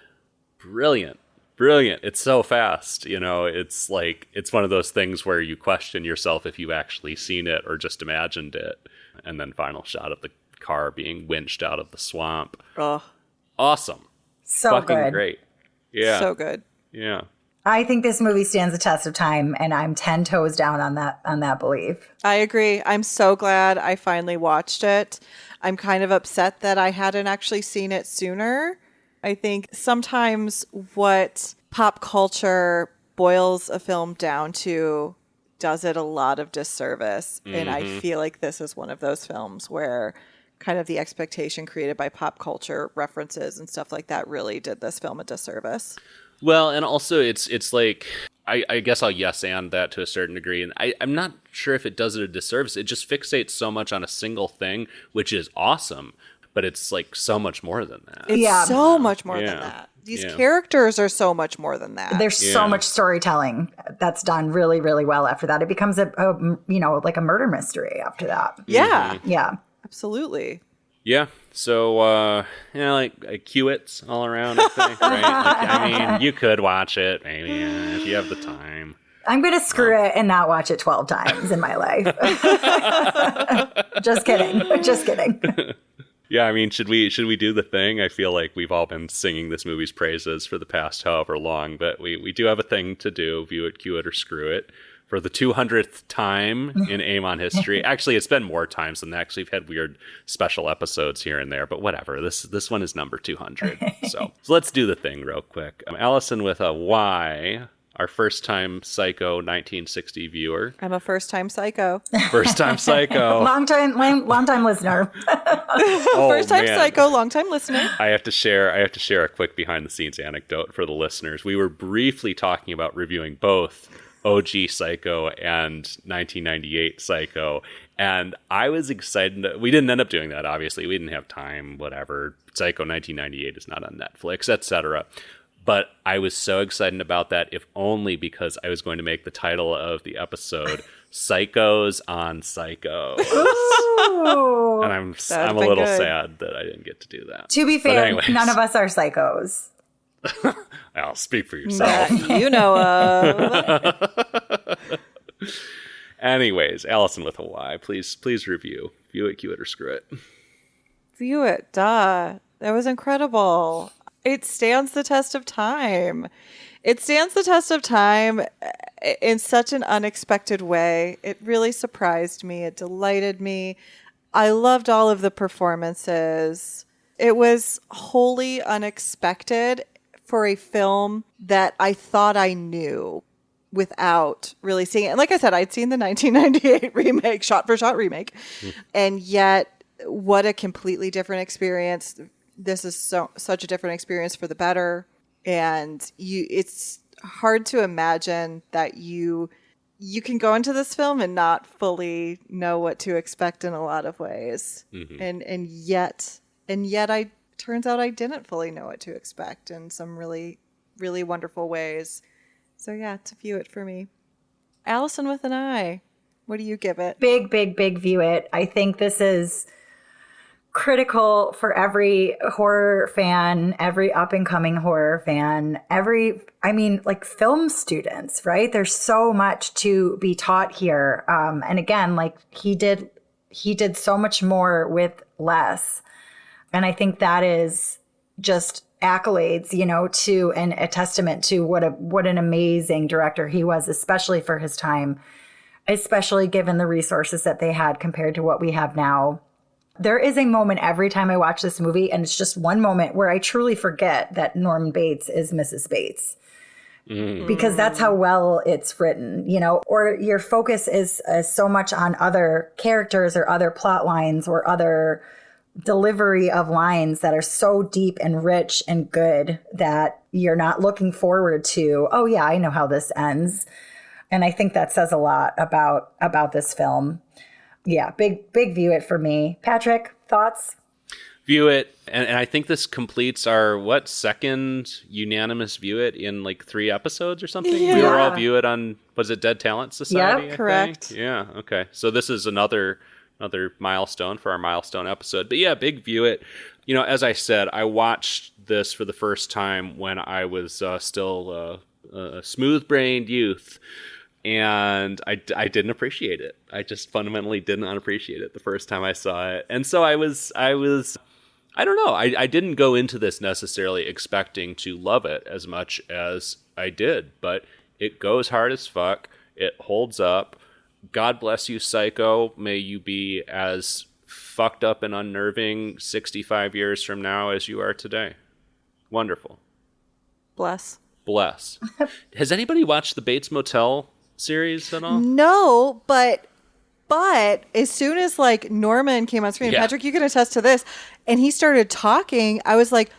S1: Brilliant. It's so fast. You know, it's like, it's one of those things where you question yourself if you've actually seen it or just imagined it. And then final shot of the car being winched out of the swamp. Oh, awesome.
S3: So
S1: fucking
S3: good.
S1: Great. Yeah.
S2: So good.
S1: Yeah.
S3: I think this movie stands the test of time, and I'm 10 toes down on that belief.
S2: I agree. I'm so glad I finally watched it. I'm kind of upset that I hadn't actually seen it sooner. I think sometimes what pop culture boils a film down to does it a lot of disservice. And I feel like this is one of those films where kind of the expectation created by pop culture references and stuff like that really did this film a disservice.
S1: Well, and also it's like, I guess I'll yes and that to a certain degree. And I'm not sure if it does it a disservice. It just fixates so much on a single thing, which is awesome. But it's like so much more than that.
S2: It's so much more than that. These characters are so much more than that.
S3: There's so much storytelling that's done really, really well after that. It becomes a you know, like a murder mystery after that.
S2: Yeah.
S3: Yeah.
S2: Absolutely.
S1: Yeah. So, you know, like Hewitt's all around, I think, right? Like, I mean, you could watch it, maybe, if you have the time.
S3: I'm going to screw it and not watch it 12 times in my life. Just kidding.
S1: Yeah, I mean, should we do the thing? I feel like we've all been singing this movie's praises for the past however long, but we do have a thing to do, view it, cue it, or screw it. For the 200th time in EHMON history. Actually, it's been more times than that. Actually, we've had weird special episodes here and there, but whatever. This one is number 200. So let's do the thing real quick. Allison with a Y, our first-time Psycho 1960 viewer.
S2: I'm a first-time Psycho.
S1: First-time Psycho.
S3: long time listener.
S2: First-time Psycho, long-time listener.
S1: I have to share a quick behind-the-scenes anecdote for the listeners. We were briefly talking about reviewing both OG Psycho and 1998 Psycho, and I was excited. We didn't end up doing that, obviously. We didn't have time, whatever. Psycho 1998 is not on Netflix, etc. But I was so excited about that, if only because I was going to make the title of the episode Psychos on Psychos.
S3: Ooh,
S1: and I'm a little sad that I didn't get to do that.
S3: To be fair, none of us are psychos.
S1: I'll speak for yourself.
S2: That you know of.
S1: Anyways, Allison with a Y, please review. View it, cue it, or screw it.
S2: View it, duh. That was incredible. It stands the test of time. It stands the test of time in such an unexpected way. It really surprised me. It delighted me. I loved all of the performances. It was wholly unexpected for a film that I thought I knew without really seeing it. And like I said, I'd seen the 1998 remake, shot-for-shot remake. And yet, what a completely different experience. This is such a different experience for the better. And it's hard to imagine that you can go into this film and not fully know what to expect in a lot of ways. And yet I turns out I didn't fully know what to expect in some really, really wonderful ways. So yeah, to view it for me. Allison with an I. What do you give it?
S3: Big, big, big view it. I think this is critical for every horror fan, every up and coming horror fan, like film students, right? There's so much to be taught here. And again, like he did so much more with less. And I think that is just accolades, to and a testament to what an amazing director he was, especially for his time, especially given the resources that they had compared to what we have now. There is a moment every time I watch this movie, and it's just one moment where I truly forget that Norman Bates is Mrs. Bates. Because that's how well it's written, or your focus is so much on other characters or other plot lines or other delivery of lines that are so deep and rich and good that you're not looking forward to, oh yeah, I know how this ends. And I think that says a lot about this film. Yeah, big view it for me. Patrick, thoughts?
S1: View it, and I think this completes our second unanimous view it in like 3 episodes or something.
S2: Yeah.
S1: We were all view it on, was it Dead Talent Society?
S2: Yep, correct.
S1: Yeah, okay. So this is another milestone for our milestone episode. But yeah, big view it. As I said, I watched this for the first time when I was still a smooth-brained youth. And I didn't appreciate it. I just fundamentally did not appreciate it the first time I saw it. And so I was I don't know. I didn't go into this necessarily expecting to love it as much as I did, but it goes hard as fuck. It holds up. God bless you, Psycho. May you be as fucked up and unnerving 65 years from now as you are today. Wonderful.
S2: Bless.
S1: Has anybody watched the Bates Motel series at all?
S2: No, but as soon as like Norman came on screen,
S1: Yeah.
S2: Patrick, you can attest to this, and he started talking, I was like,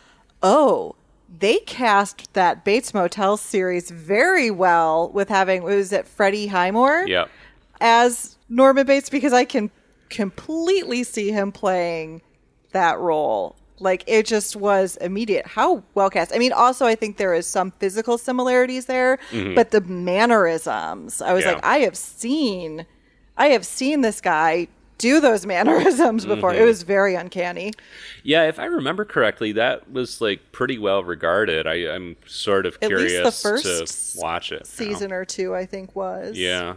S2: oh, they cast that Bates Motel series very well with having, was it Freddie Highmore?
S1: Yeah.
S2: As Norman Bates, because I can completely see him playing that role. Like, it just was immediate. How well cast. I mean, also, I think there is some physical similarities there, but the mannerisms, I was like, I have seen this guy do those mannerisms before. It was very uncanny.
S1: Yeah, if I remember correctly, that was like pretty well regarded. I'm sort of
S2: At
S1: curious
S2: least the first
S1: to watch it.
S2: Season or two, I think, was.
S1: Yeah.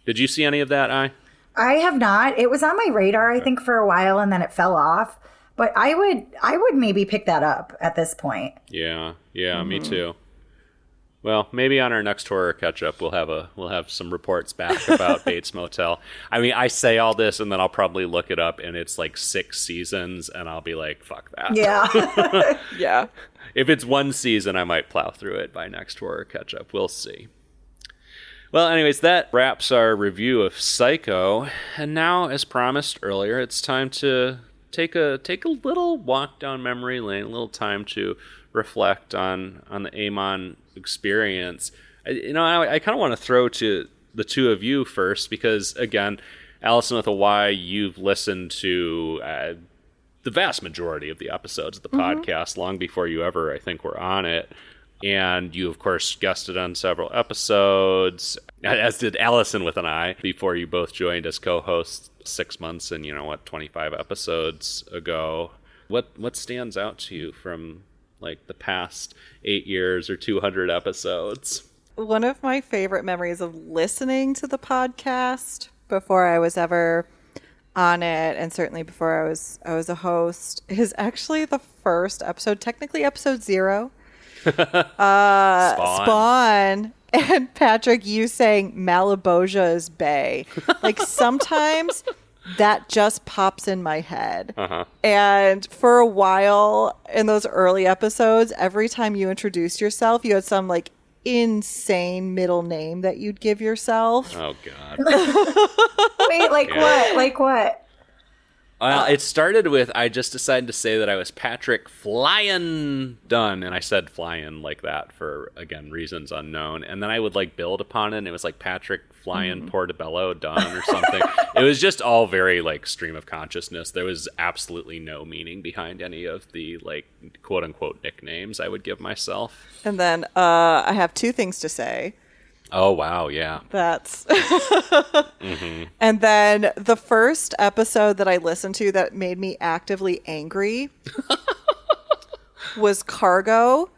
S1: Did you see any of that,
S3: I have not. It was on my radar, I think, for a while, and then it fell off. But I would maybe pick that up at this point.
S1: Yeah, me too. Well, maybe on our next horror catch-up, we'll have some reports back about Bates Motel. I mean, I say all this, and then I'll probably look it up, and it's like 6 seasons, and I'll be like, fuck that.
S3: Yeah.
S2: Yeah.
S1: If it's 1 season, I might plow through it by next horror catch-up. We'll see. Well, anyways, that wraps our review of Psycho. And now, as promised earlier, it's time to take a little walk down memory lane, a little time to reflect on the EHMON experience. I kind of want to throw to the two of you first, because, again, Allison with a Y, you've listened to the vast majority of the episodes of the podcast long before you ever, I think, were on it. And you, of course, guested on several episodes, as did Allison with an I, before you both joined as co-hosts 6 months and, 25 episodes ago. What stands out to you from, like, the past 8 years or 200 episodes?
S2: One of my favorite memories of listening to the podcast before I was ever on it, and certainly before I was a host, is actually the first episode, technically episode 0. Spawn. And Patrick, you saying Malibosia is Bay. Like, sometimes that just pops in my head. And for a while in those early episodes, every time you introduced yourself, you had some like insane middle name that you'd give yourself.
S1: Oh God.
S3: Wait, like what? Like what?
S1: It started with I just decided to say that I was Patrick Flyin' Dunn, and I said Flyin' like that for, again, reasons unknown. And then I would like build upon it, and it was like Patrick Flyin' Portobello Dunn or something. It was just all very like stream of consciousness. There was absolutely no meaning behind any of the like quote unquote nicknames I would give myself.
S2: And then I have two things to say.
S1: Oh, wow. Yeah.
S2: That's And then the first episode that I listened to that made me actively angry was Cargo.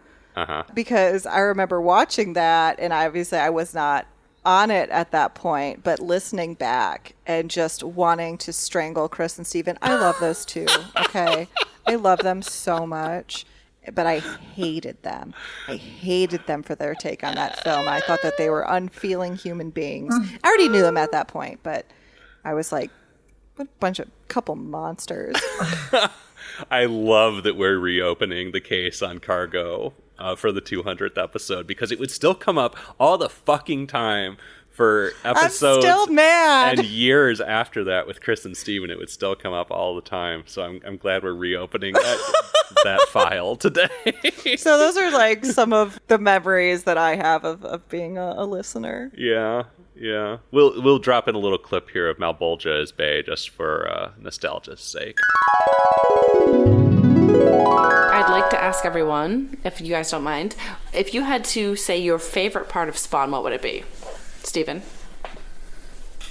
S2: Because I remember watching that, and obviously I was not on it at that point, but listening back and just wanting to strangle Chris and Steven. I love those two. Okay. I love them so much. But I hated them. I hated them for their take on that film. I thought that they were unfeeling human beings. I already knew them at that point, but I was like, what a couple monsters.
S1: I love that we're reopening the case on Cargo for the 200th episode, because it would still come up all the fucking time for episodes.
S2: I'm still mad.
S1: And years after that with Chris and Steven, it would still come up all the time. So I'm glad we're reopening that file today.
S2: So those are like some of the memories that I have of being a listener.
S1: Yeah. We'll drop in a little clip here of Malbolgia as Bay just for nostalgia's sake.
S4: I'd like to ask everyone, if you guys don't mind, if you had to say your favorite part of Spawn, what would it be? Steven?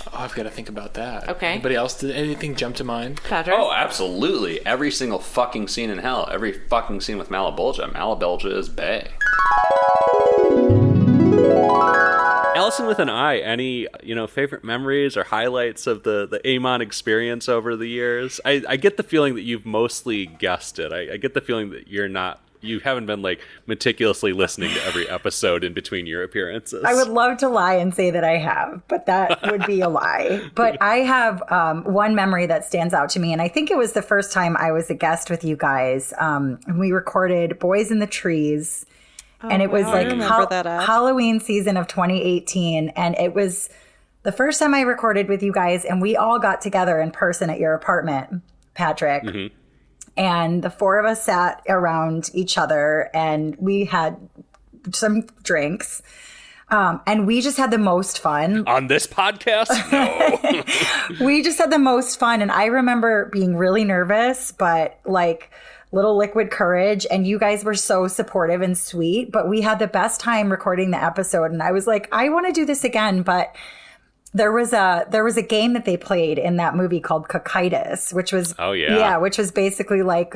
S5: Oh, I've got to think about that.
S4: Okay.
S5: Anybody else? Did anything jump to mind?
S4: Patrick?
S1: Oh, absolutely. Every single fucking scene in hell. Every fucking scene with Malbolgia. Malbolgia is Bay. Allison with an I, any, favorite memories or highlights of the EHMON experience over the years? I get the feeling that you've mostly guessed it. I get the feeling that you haven't been like meticulously listening to every episode in between your appearances.
S3: I would love to lie and say that I have, but that would be a lie. But I have one memory that stands out to me, and I think it was the first time I was a guest with you guys. We recorded Boys in the Trees. And it was like Halloween season of 2018. And it was the first time I recorded with you guys. And we all got together in person at your apartment, Patrick. Mm-hmm. And the four of us sat around each other and we had some drinks. And we just had the most fun.
S1: On this podcast? No.
S3: We just had the most fun. And I remember being really nervous, but like little liquid courage, and you guys were so supportive and sweet, but we had the best time recording the episode. And I was like, I want to do this again, but there was a game that they played in that movie called Cocytus, which was which was basically like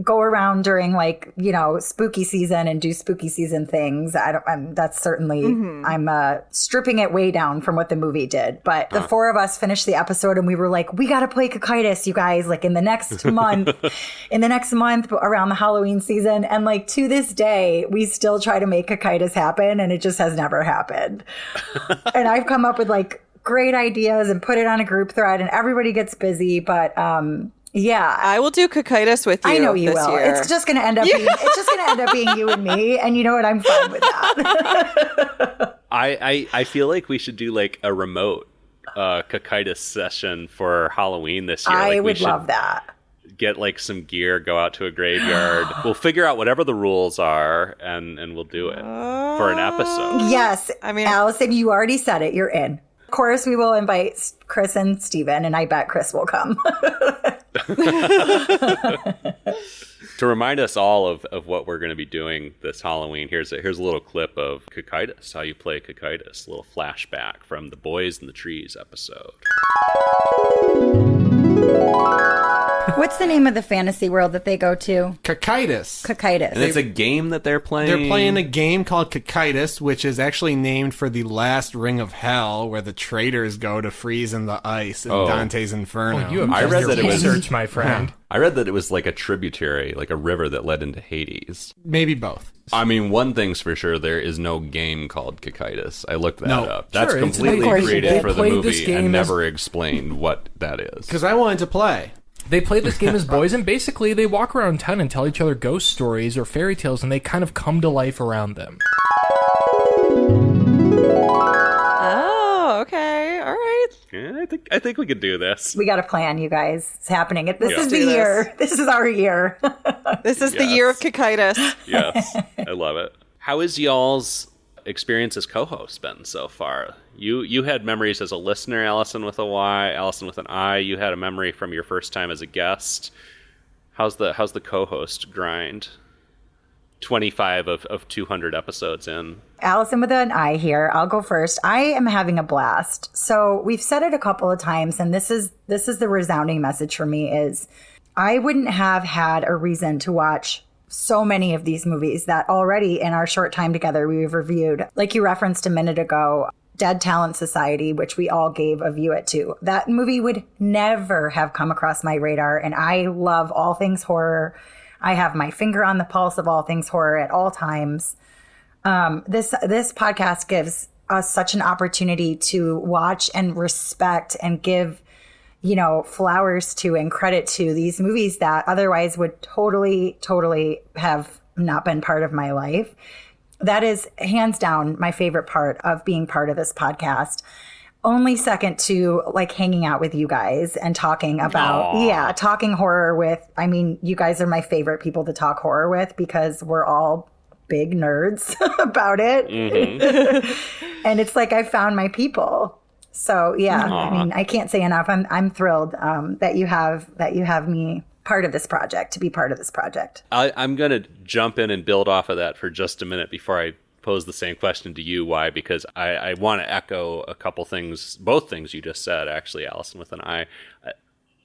S3: go around during like spooky season and do spooky season things. That's certainly I'm stripping it way down from what the movie did. But the four of us finished the episode and we were like, we got to play Cocytus, you guys, like in the next month, around the Halloween season. And like to this day, we still try to make Cocytus happen, and it just has never happened. And I've come up with like great ideas and put it on a group thread, and everybody gets busy. But yeah,
S2: I will do Cocytus with you.
S3: I know you
S2: this
S3: will.
S2: Year.
S3: It's just going to end up being you and me, and you know what? I'm fine with that.
S1: I feel like we should do like a remote Cocytus session for Halloween this year.
S3: I would love that.
S1: Get like some gear, go out to a graveyard. We'll figure out whatever the rules are, and we'll do it for an episode.
S3: Yes, I mean, Allison, you already said it. You're in. Of course, we will invite Chris and Steven, and I bet Chris will come.
S1: To remind us all of what we're going to be doing this Halloween, here's a little clip of Cocytus, how you play Cocytus, a little flashback from the Boys in the Trees episode.
S3: What's the name of the fantasy world that they go to?
S6: Cocytus.
S1: And it's a game that they're playing?
S6: They're playing a game called Cocytus, which is actually named for the last ring of hell, where the traitors go to freeze in the ice in Dante's Inferno.
S5: Oh, you have I read that it was research, my friend.
S1: I read that it was like a tributary, like a river that led into Hades.
S6: Maybe both.
S1: I mean, one thing's for sure, there is no game called Cocytus. I looked that up. That's
S6: sure,
S1: completely created for the movie and never explained what that is.
S6: Because I wanted to play.
S5: They play this game as boys, and basically they walk around town and tell each other ghost stories or fairy tales, and they kind of come to life around them.
S2: Oh, okay. All right.
S1: Yeah, I think we could do this.
S3: We got a plan, you guys. It's happening. This is the
S2: do this.
S3: year. This is our year.
S2: This is the year of Kikaitis.
S1: Yes, I love it. How is y'all's experience as co-hosts been so far? You had memories as a listener, Allison with a Y, Allison with an I. You had a memory from your first time as a guest. How's the co-host grind? 25 of 200 episodes in.
S3: Allison with an I here. I'll go first. I am having a blast. So we've said it a couple of times, and this is the resounding message for me is I wouldn't have had a reason to watch so many of these movies that already in our short time together we've reviewed. Like you referenced a minute ago, Dead Talent Society, which we all gave a view it to. That movie would never have come across my radar, and I love all things horror. I have my finger on the pulse of all things horror at all times. This podcast gives us such an opportunity to watch and respect and give, flowers to and credit to these movies that otherwise would totally have not been part of my life. That is hands down my favorite part of being part of this podcast. Only second to like hanging out with you guys and talking about, talking horror with, you guys are my favorite people to talk horror with because we're all big nerds about it. Mm-hmm. And it's like I found my people. So yeah,
S1: Aww.
S3: I can't say enough. I'm thrilled that you have me part of this project, to be part of this project.
S1: I'm going to jump in and build off of that for just a minute before I pose the same question to you. Why? Because I want to echo a couple things, both things you just said, actually, Allison with an I.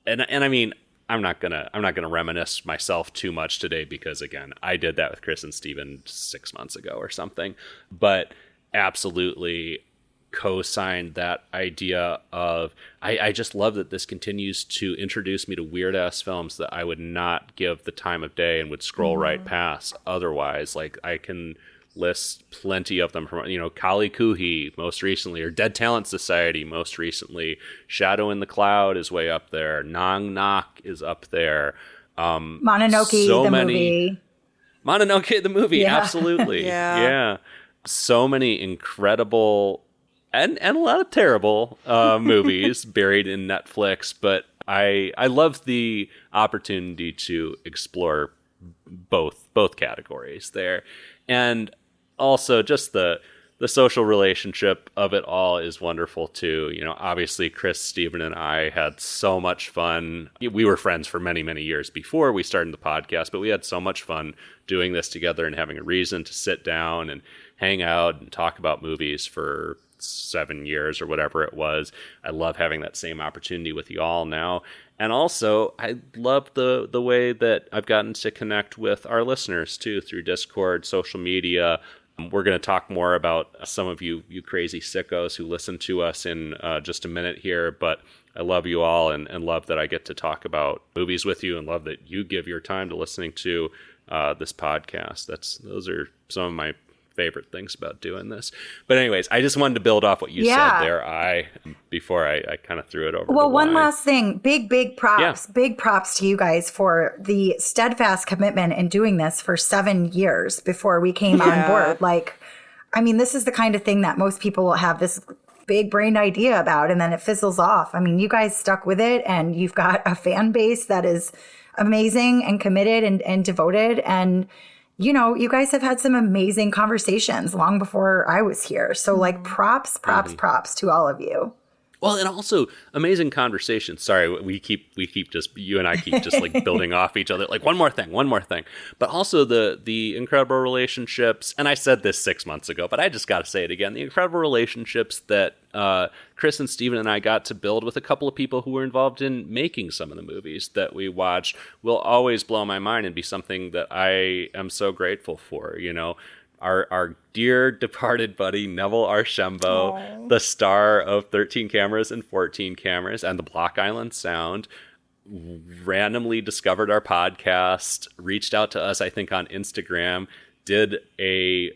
S1: And I'm not gonna reminisce myself too much today because again, I did that with Chris and Steven 6 months ago or something. But absolutely co-signed that idea of I just love that this continues to introduce me to weird ass films that I would not give the time of day and would scroll right past otherwise. Like I can list plenty of them from Kali Kuhi most recently, or Dead Talent Society most recently. Shadow in the Cloud is way up there. Nong Nok is up there.
S3: Mononoke
S1: the movie,
S3: Yeah.
S1: Absolutely.
S2: Yeah.
S1: So many incredible and a lot of terrible movies buried in Netflix, but I love the opportunity to explore both categories there. And also just the social relationship of it all is wonderful too. Obviously Chris, Steven, and I had so much fun. We were friends for many, many years before we started the podcast, but we had so much fun doing this together and having a reason to sit down and hang out and talk about movies for 7 years or whatever it was. I love having that same opportunity with you all now. And also, I love the way that I've gotten to connect with our listeners, too, through Discord, social media. We're going to talk more about some of you crazy sickos who listen to us in just a minute here. But I love you all and love that I get to talk about movies with you and love that you give your time to listening to this podcast. Those are some of my favorite things about doing this. But anyways, I just wanted to build off what you said there, before I kind of threw it over.
S3: Well, one last thing, big props, big props to you guys for the steadfast commitment in doing this for 7 years before we came on board. This is the kind of thing that most people will have this big brain idea about and then it fizzles off. You guys stuck with it and you've got a fan base that is amazing and committed and devoted, and you guys have had some amazing conversations long before I was here. So props to all of you.
S1: Well, and also amazing conversations. Sorry, we keep just, you and I keep just building off each other. One more thing. But also the incredible relationships. And I said this 6 months ago, but I just got to say it again. The incredible relationships that Chris and Steven and I got to build with a couple of people who were involved in making some of the movies that we watched will always blow my mind and be something that I am so grateful for. Our dear departed buddy, Neville Archambault, the star of 13 Cameras and 14 Cameras and the Block Island Sound, randomly discovered our podcast, reached out to us, I think, on Instagram, did a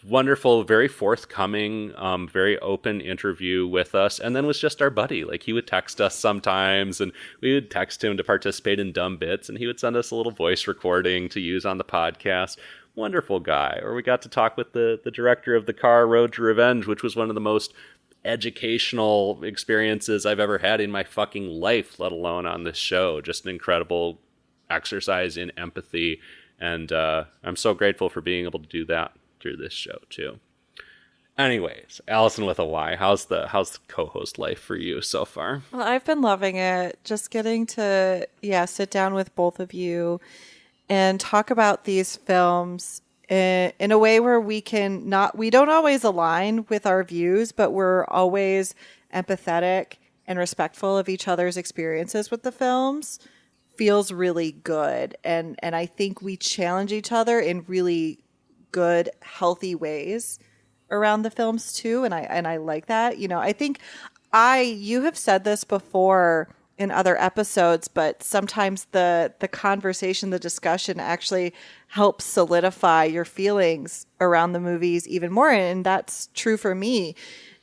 S1: wonderful, very forthcoming, very open interview with us, and then was just our buddy. He would text us sometimes, and we would text him to participate in Dumb Bits, and he would send us a little voice recording to use on the podcast. Wonderful guy. Or we got to talk with the director of The Car Road to Revenge, which was one of the most educational experiences I've ever had in my fucking life, let alone on this show. Just an incredible exercise in empathy. And I'm so grateful for being able to do that through this show too. Anyways, Allison with a Y, how's the co-host life for you so far?
S2: Well, I've been loving it. Just getting to, sit down with both of you and talk about these films in a way where we don't always align with our views, but we're always empathetic and respectful of each other's experiences with the films. Feels really good. And I think we challenge each other in really good, healthy ways around the films too. And I like that. I think you have said this before in other episodes, but sometimes the conversation, the discussion actually helps solidify your feelings around the movies even more. And that's true for me.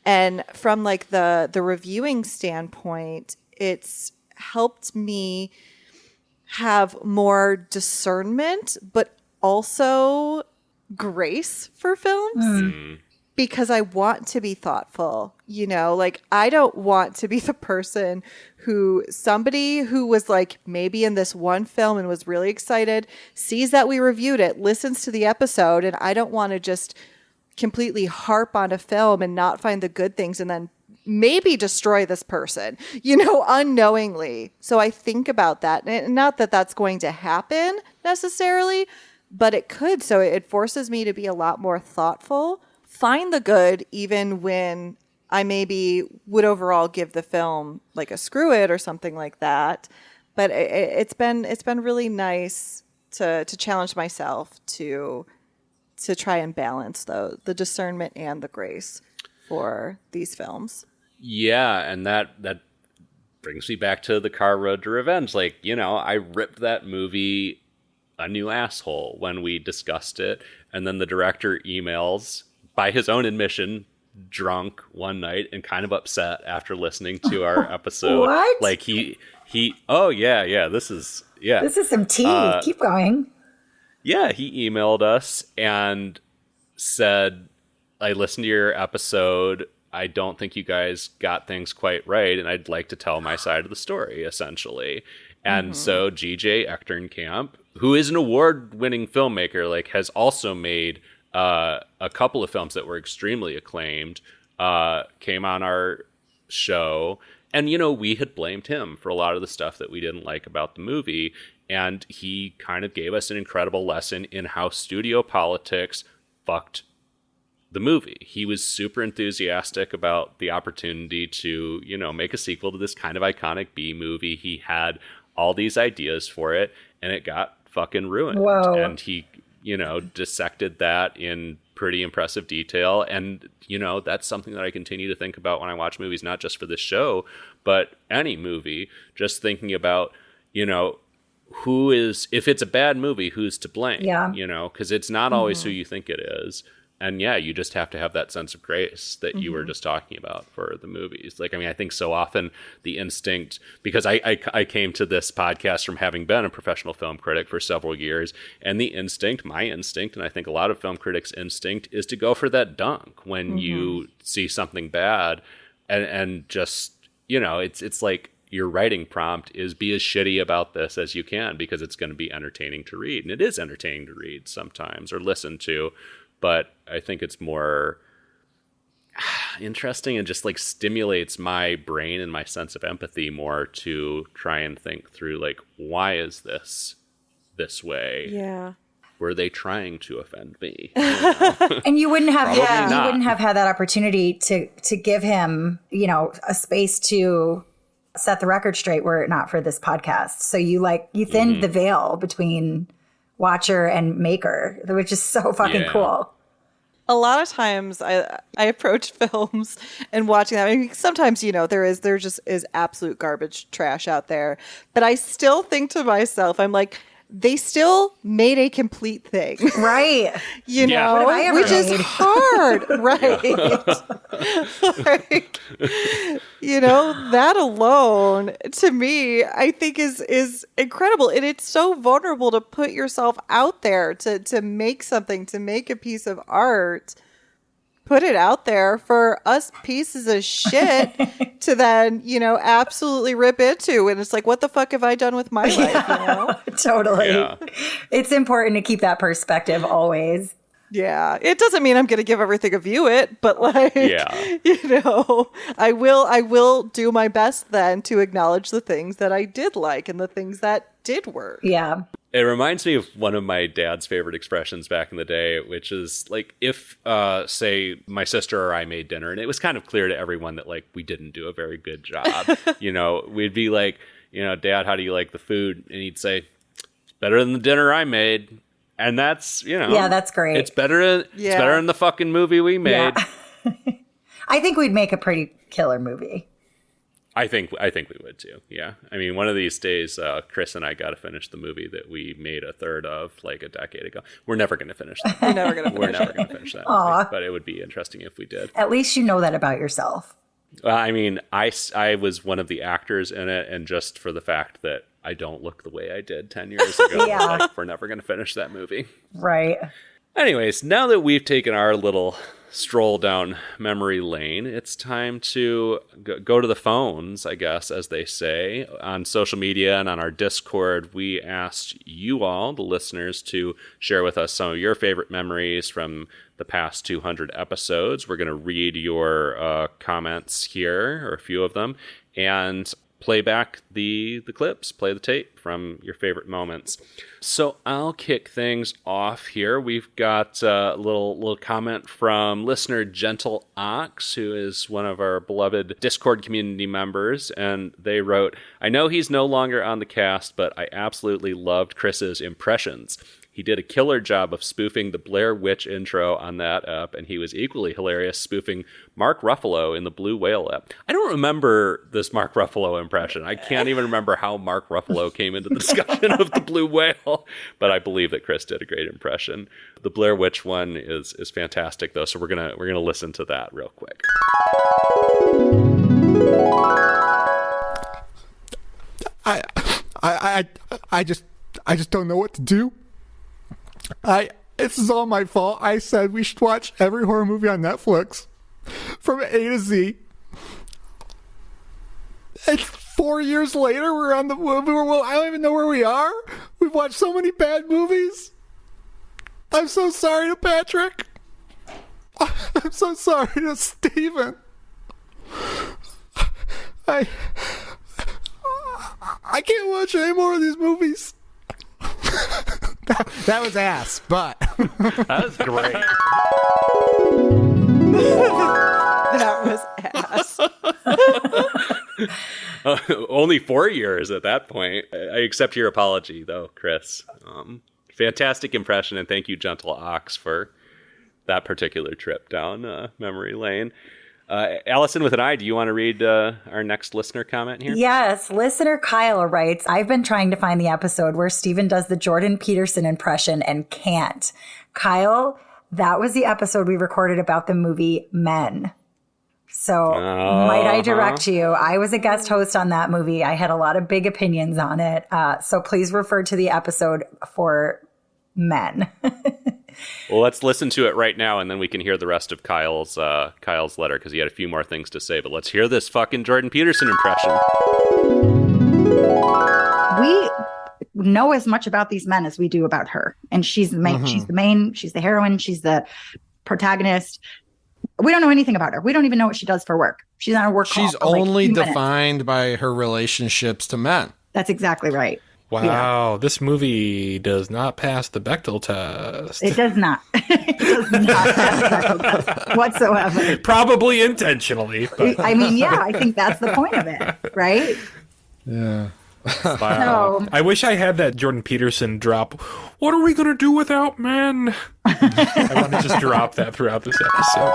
S2: And from like the reviewing standpoint, it's helped me have more discernment, but also grace for films. Because I want to be thoughtful, like I don't want to be the person somebody who was like maybe in this one film and was really excited, sees that we reviewed it, listens to the episode, and I don't want to just completely harp on a film and not find the good things and then maybe destroy this person, unknowingly. So I think about that, and not that that's going to happen necessarily, but it could. So it forces me to be a lot more thoughtful. Find the good even when I maybe would overall give the film like a screw it or something like that. But it's been really nice to challenge myself to try and balance the discernment and the grace for these films.
S1: Yeah, and that brings me back to The Car Road to Revenge. Like, I ripped that movie a new asshole when we discussed it, and then the director emails, by his own admission, drunk one night and kind of upset after listening to our episode.
S3: What?
S1: Like he this is
S3: some tea. Keep going.
S1: Yeah, he emailed us and said, I listened to your episode. I don't think you guys got things quite right, and I'd like to tell my side of the story, essentially. And so GJ Echternkamp, who is an award-winning filmmaker, like has also made a couple of films that were extremely acclaimed, came on our show. And, we had blamed him for a lot of the stuff that we didn't like about the movie. And he kind of gave us an incredible lesson in how studio politics fucked the movie. He was super enthusiastic about the opportunity to, make a sequel to this kind of iconic B movie. He had all these ideas for it, and it got fucking ruined.
S3: Whoa.
S1: And he dissected that in pretty impressive detail. And, that's something that I continue to think about when I watch movies, not just for this show, but any movie, just thinking about, if it's a bad movie, who's to blame?
S3: Yeah.
S1: Because it's not always who you think it is. And yeah, you just have to have that sense of grace that you were just talking about for the movies. Like, I think so often the instinct, because I came to this podcast from having been a professional film critic for several years, and my instinct, and I think a lot of film critics' instinct, is to go for that dunk when you see something bad, and just, it's like your writing prompt is be as shitty about this as you can, because it's going to be entertaining to read. And it is entertaining to read sometimes, or listen to. But I think it's more interesting and just like stimulates my brain and my sense of empathy more to try and think through, like, why is this way?
S2: Yeah.
S1: Were they trying to offend me?
S3: And you wouldn't have
S1: not.
S3: wouldn't have had that opportunity to give him, a space to set the record straight were it not for this podcast. So you thinned the veil between watcher and maker, which is so fucking cool.
S2: A lot of times I approach films and watching that. I mean, sometimes, there just is absolute garbage trash out there. But I still think to myself, I'm like, they still made a complete thing.
S3: Right.
S2: Which is hard. Right. That alone, to me, I think is incredible. And it's so vulnerable to put yourself out there, to make something, to make a piece of art, put it out there for us pieces of shit to then, absolutely rip into. And it's like, what the fuck have I done with my life?
S3: Totally.
S1: Yeah.
S3: It's important to keep that perspective always.
S2: Yeah, it doesn't mean I'm going to give everything a view it, but I will do my best then to acknowledge the things that I did like and the things that did work.
S3: Yeah.
S1: It reminds me of one of my dad's favorite expressions back in the day, which is like if, say, my sister or I made dinner and it was kind of clear to everyone that like we didn't do a very good job, we'd be like, Dad, how do you like the food? And he'd say, it's better than the dinner I made. And that's,
S3: yeah, that's great.
S1: It's better than the fucking movie we made.
S3: Yeah. I think we'd make a pretty killer movie.
S1: I think we would too. Yeah. I mean, one of these days, Chris and I got to finish the movie that we made a third of like a decade ago. We're never going to finish that.
S2: We're never going to
S1: finish that movie, but it would be interesting if we did.
S3: At least you know that about yourself.
S1: I mean, I was one of the actors in it, and just for the fact that I don't look the way I did 10 years ago,
S3: Yeah.
S1: like, we're never going to finish that movie.
S3: Right.
S1: Anyways, now that we've taken our little stroll down memory lane, it's time to go to the phones, I guess, as they say. On social media and on our Discord, we asked you all, the listeners, to share with us some of your favorite memories from the past 200 episodes. We're going to read your comments here, or a few of them, and play back the clips, play the tape from your favorite moments. So I'll kick things off here. We've got a little comment from listener Gentle Ox, who is one of our beloved Discord community members, and they wrote, I know he's no longer on the cast, but I absolutely loved Chris's impressions. He did a killer job of spoofing the Blair Witch intro on that app, and he was equally hilarious spoofing Mark Ruffalo in the Blue Whale app. I don't remember this Mark Ruffalo impression. I can't even remember how Mark Ruffalo came into the discussion of the Blue Whale, but I believe that Chris did a great impression. The Blair Witch one is fantastic, though, so we're gonna listen to that real quick.
S6: I just don't know what to do. This is all my fault. I said we should watch every horror movie on Netflix from A to Z. And 4 years later, we're on the movie. I don't even know where we are. We've watched so many bad movies. I'm so sorry to Patrick. I'm so sorry to Steven. I can't watch any more of these movies. That was ass, but
S1: That was great.
S2: That was ass.
S1: Only 4 years at that point. I accept your apology, though, Chris. Fantastic impression, and thank you, Gentle Ox, for that particular trip down memory lane. Allison with an I, do you want to read our next listener comment here?
S3: Yes. Listener Kyle writes, I've been trying to find the episode where Steven does the Jordan Peterson impression and can't. Kyle, that was the episode we recorded about the movie Men. So might I direct you? I was a guest host on that movie. I had a lot of big opinions on it. So please refer to the episode for Men.
S1: Well, let's listen to it right now, and then we can hear the rest of Kyle's letter, because he had a few more things to say. But let's hear this fucking Jordan Peterson impression.
S7: We know as much about these men as we do about her, and she's the main. She's the heroine. She's the protagonist. We don't know anything about her. We don't even know what she does for work. She's on a work call.
S6: she's only defined by her relationships to men.
S7: That's exactly right.
S5: Wow, this movie does not pass the Bechdel test.
S7: It does not. It does not pass the Bechdel test whatsoever.
S5: Probably intentionally. But.
S7: I mean, yeah, I think that's the point of it, right?
S6: Yeah.
S5: Wow.
S7: So,
S5: I wish I had that Jordan Peterson drop. What are we going to do without men? I want to just drop that throughout this episode.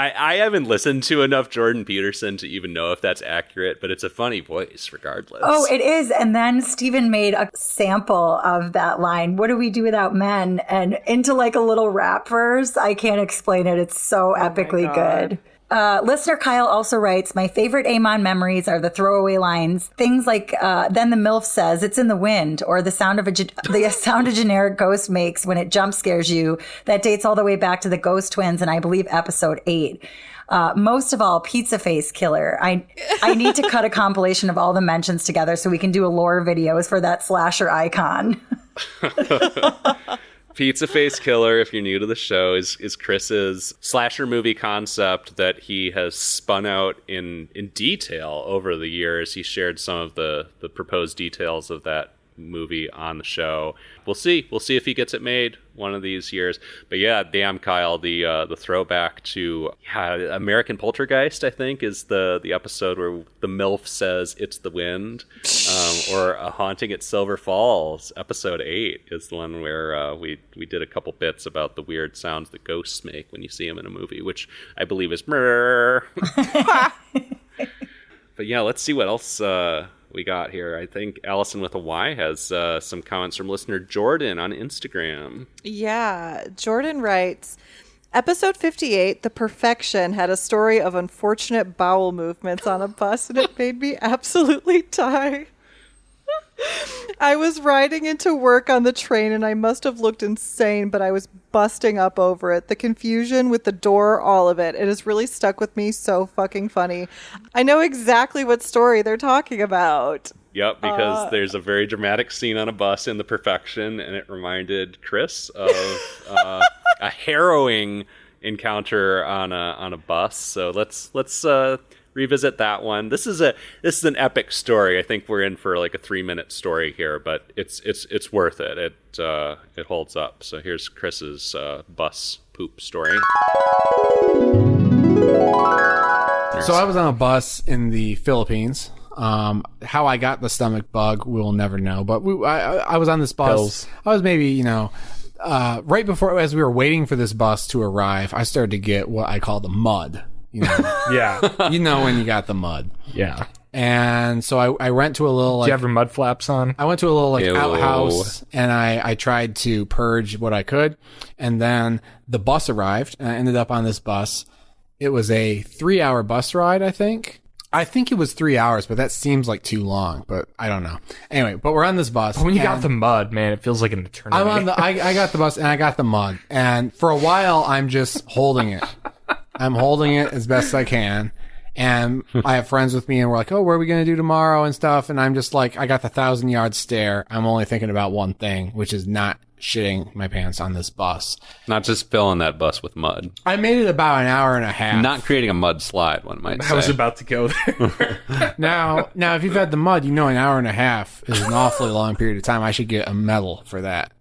S1: I haven't listened to enough Jordan Peterson to even know if that's accurate, but it's a funny voice regardless.
S3: Oh, it is. And then Steven made a sample of that line, what do we do without men? And into like a little rap verse. I can't explain it. It's so epically good. Listener Kyle also writes, my favorite EHMON memories are the throwaway lines. Things like, then the MILF says, it's in the wind, or the sound a generic ghost makes when it jump scares you. That dates all the way back to the Ghost Twins and I believe episode 8. Most of all, Pizza Face Killer. I need to cut a compilation of all the mentions together so we can do a lore videos for that slasher icon.
S1: Pizza Face Killer, if you're new to the show, is Chris's slasher movie concept that he has spun out in detail over the years. He shared some of the proposed details of that movie on the show. We'll see if he gets it made one of these years. But yeah, damn, Kyle, the throwback to American Poltergeist, I think, is the episode where the MILF says it's the wind, or A Haunting at Silver Falls. Episode 8 is the one where we did a couple bits about the weird sounds that ghosts make when you see them in a movie, which I believe is murr. But yeah, let's see what else we got here. I think Allison with a Y has some comments from listener Jordan on Instagram.
S2: Yeah, Jordan writes, episode 58, The Perfection, had a story of unfortunate bowel movements on a bus, and it made me absolutely die. I was riding into work on the train, and I must have looked insane, but I was busting up over it. The confusion with the door, all of it. It has really stuck with me. So fucking funny. I know exactly what story they're talking about.
S1: Yep, because there's a very dramatic scene on a bus in The Perfection, and it reminded Chris of a harrowing encounter on a bus. So let's revisit that one. This is an epic story. I think we're in for like a 3-minute story here, but it's worth it. It holds up. So here's Chris's bus poop story.
S6: So I was on a bus in the Philippines. How I got the stomach bug, we'll never know. But I was on this bus.
S5: Pills.
S6: I was maybe, right before, as we were waiting for this bus to arrive, I started to get what I call the mud.
S5: Yeah.
S6: You know when you got the mud.
S5: Yeah.
S6: And so I went to a little,
S5: Did you have your mud flaps on?
S6: I went to a little
S1: Ew.
S6: outhouse, and I tried to purge what I could. And then the bus arrived, and I ended up on this bus. It was a 3-hour bus ride, I think. I think it was 3 hours, but that seems like too long, but I don't know. Anyway, but we're on this bus.
S5: When you got the mud, man, it feels like an eternity.
S6: I got the bus, and I got the mud. And for a while, I'm just holding it. I'm holding it as best I can. And I have friends with me, and we're like, oh, what are we going to do tomorrow and stuff? And I'm just like, I got the 1,000-yard stare. I'm only thinking about one thing, which is not shitting my pants on this bus.
S1: Not just filling that bus with mud.
S6: I made it about an hour and a half.
S1: Not creating a mud slide, one might say.
S5: I was about to go there.
S6: Now, if you've had the mud, you know an hour and a half is an awfully long period of time. I should get a medal for that.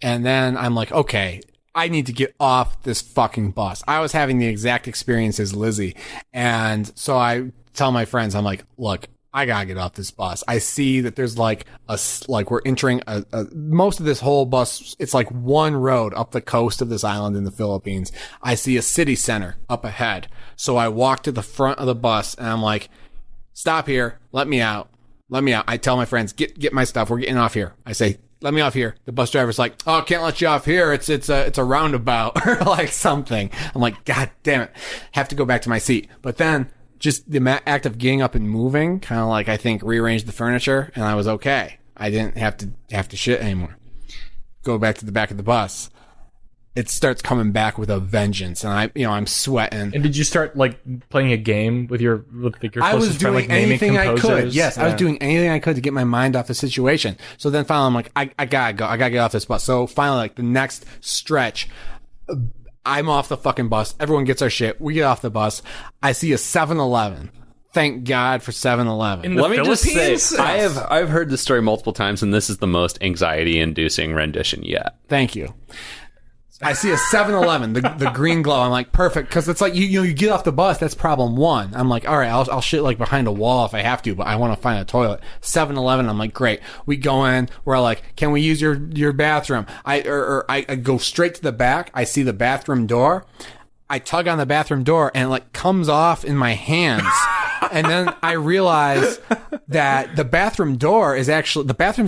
S6: And then I'm like, okay, I need to get off this fucking bus. I was having the exact experience as Lizzie. And so I tell my friends, I'm like, look, I gotta get off this bus. I see that there's like we're entering most of this whole bus. It's like one road up the coast of this island in the Philippines. I see a city center up ahead. So I walk to the front of the bus, and I'm like, stop here. Let me out. Let me out. I tell my friends, get my stuff. We're getting off here. I say, let me off here. The bus driver's like, oh, I can't let you off here. It's a roundabout or like something. I'm like, God damn it. Have to go back to my seat. But then just the act of getting up and moving, kind of like, I think, rearranged the furniture, and I was okay. I didn't have to shit anymore. Go back to the back of the bus. It starts coming back with a vengeance, and I'm sweating.
S5: And did you start like playing a game with your
S6: I was doing
S5: like, naming
S6: anything I could. Yes,
S5: yeah.
S6: I was doing anything I could to get my mind off the situation. So then finally I'm like, I gotta go. I gotta get off this bus. So finally, like the next stretch, I'm off the fucking bus. Everyone gets our shit. We get off the bus. I see a 7-Eleven. Thank God for 7-Eleven.
S1: Let me just say, I've heard this story multiple times, and this is the most anxiety-inducing rendition yet.
S6: Thank you. I see a 7-Eleven, the green glow. I'm like, perfect, because it's like you get off the bus. That's problem one. I'm like, all right, I'll shit like behind a wall if I have to, but I want to find a toilet. 7-Eleven. I'm like, great. We go in. We're like, can we use your bathroom? I go straight to the back. I see the bathroom door. I tug on the bathroom door, and it like comes off in my hands. And then I realize that the bathroom's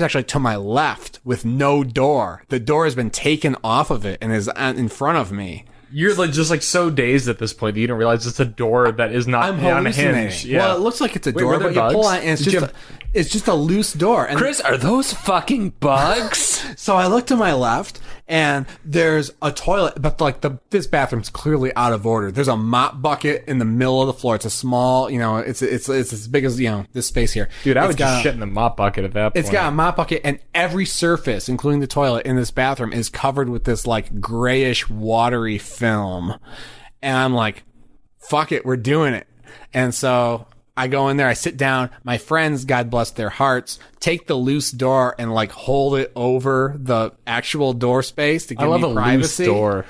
S6: actually to my left with no door. The door has been taken off of it and is in front of me.
S5: You're like just like so dazed at this point that you don't realize it's a door that is not
S6: I'm
S5: unhinged.
S6: hallucinating.
S5: Yeah.
S6: Well, it looks like it's a
S5: Wait,
S6: door,
S5: were there
S6: but you pull
S5: bugs?
S6: on it and
S5: Did you
S6: it's just a loose door. And
S1: Chris, are those fucking bugs?
S6: so I look to my left, and there's a toilet, but like this bathroom's clearly out of order. There's a mop bucket in the middle of the floor. It's a small, it's as big as this space here.
S5: Dude, I
S6: It's
S5: would
S6: got-
S5: just shit in the mop bucket at that point.
S6: It's got a mop bucket, and every surface, including the toilet in this bathroom, is covered with this like grayish, watery film. And I'm like, fuck it, we're doing it. And so I go in there, I sit down. My friends, God bless their hearts, take the loose door and like hold it over the actual door space to give
S5: I love
S6: me
S5: a
S6: privacy.
S5: loose door.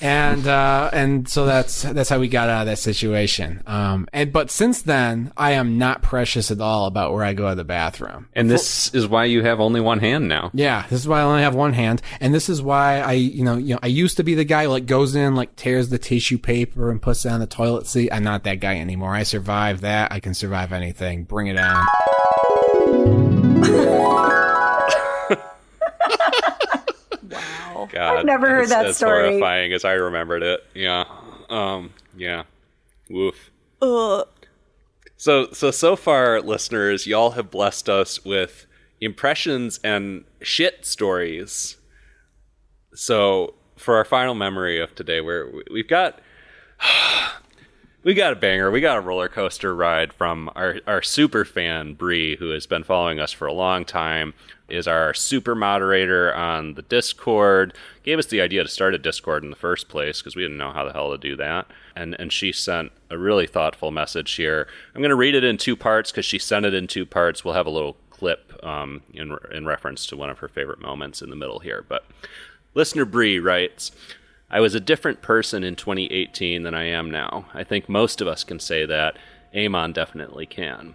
S6: And so that's how we got out of that situation. But since then, I am not precious at all about where I go to the bathroom.
S1: And this is why you have only one hand now.
S6: Yeah, this is why I only have one hand, and this is why I used to be the guy who like goes in, like tears the tissue paper and puts it on the toilet seat. I'm not that guy anymore. I survived that. I can survive anything. Bring it on.
S2: Wow.
S1: God,
S3: I've never heard that
S1: as
S3: story.
S1: horrifying as I remembered it. Yeah. Yeah. Woof.
S2: Ugh.
S1: So far, listeners, y'all have blessed us with impressions and shit stories. So for our final memory of today, we've got a banger. We got a roller coaster ride from our super fan Bree, who has been following us for a long time, is our super moderator on the Discord. Gave us the idea to start a Discord in the first place because we didn't know how the hell to do that. And she sent a really thoughtful message here. I'm going to read it in two parts because she sent it in two parts. We'll have a little clip in reference to one of her favorite moments in the middle here. But listener Bree writes, I was a different person in 2018 than I am now. I think most of us can say that. EHMON definitely can.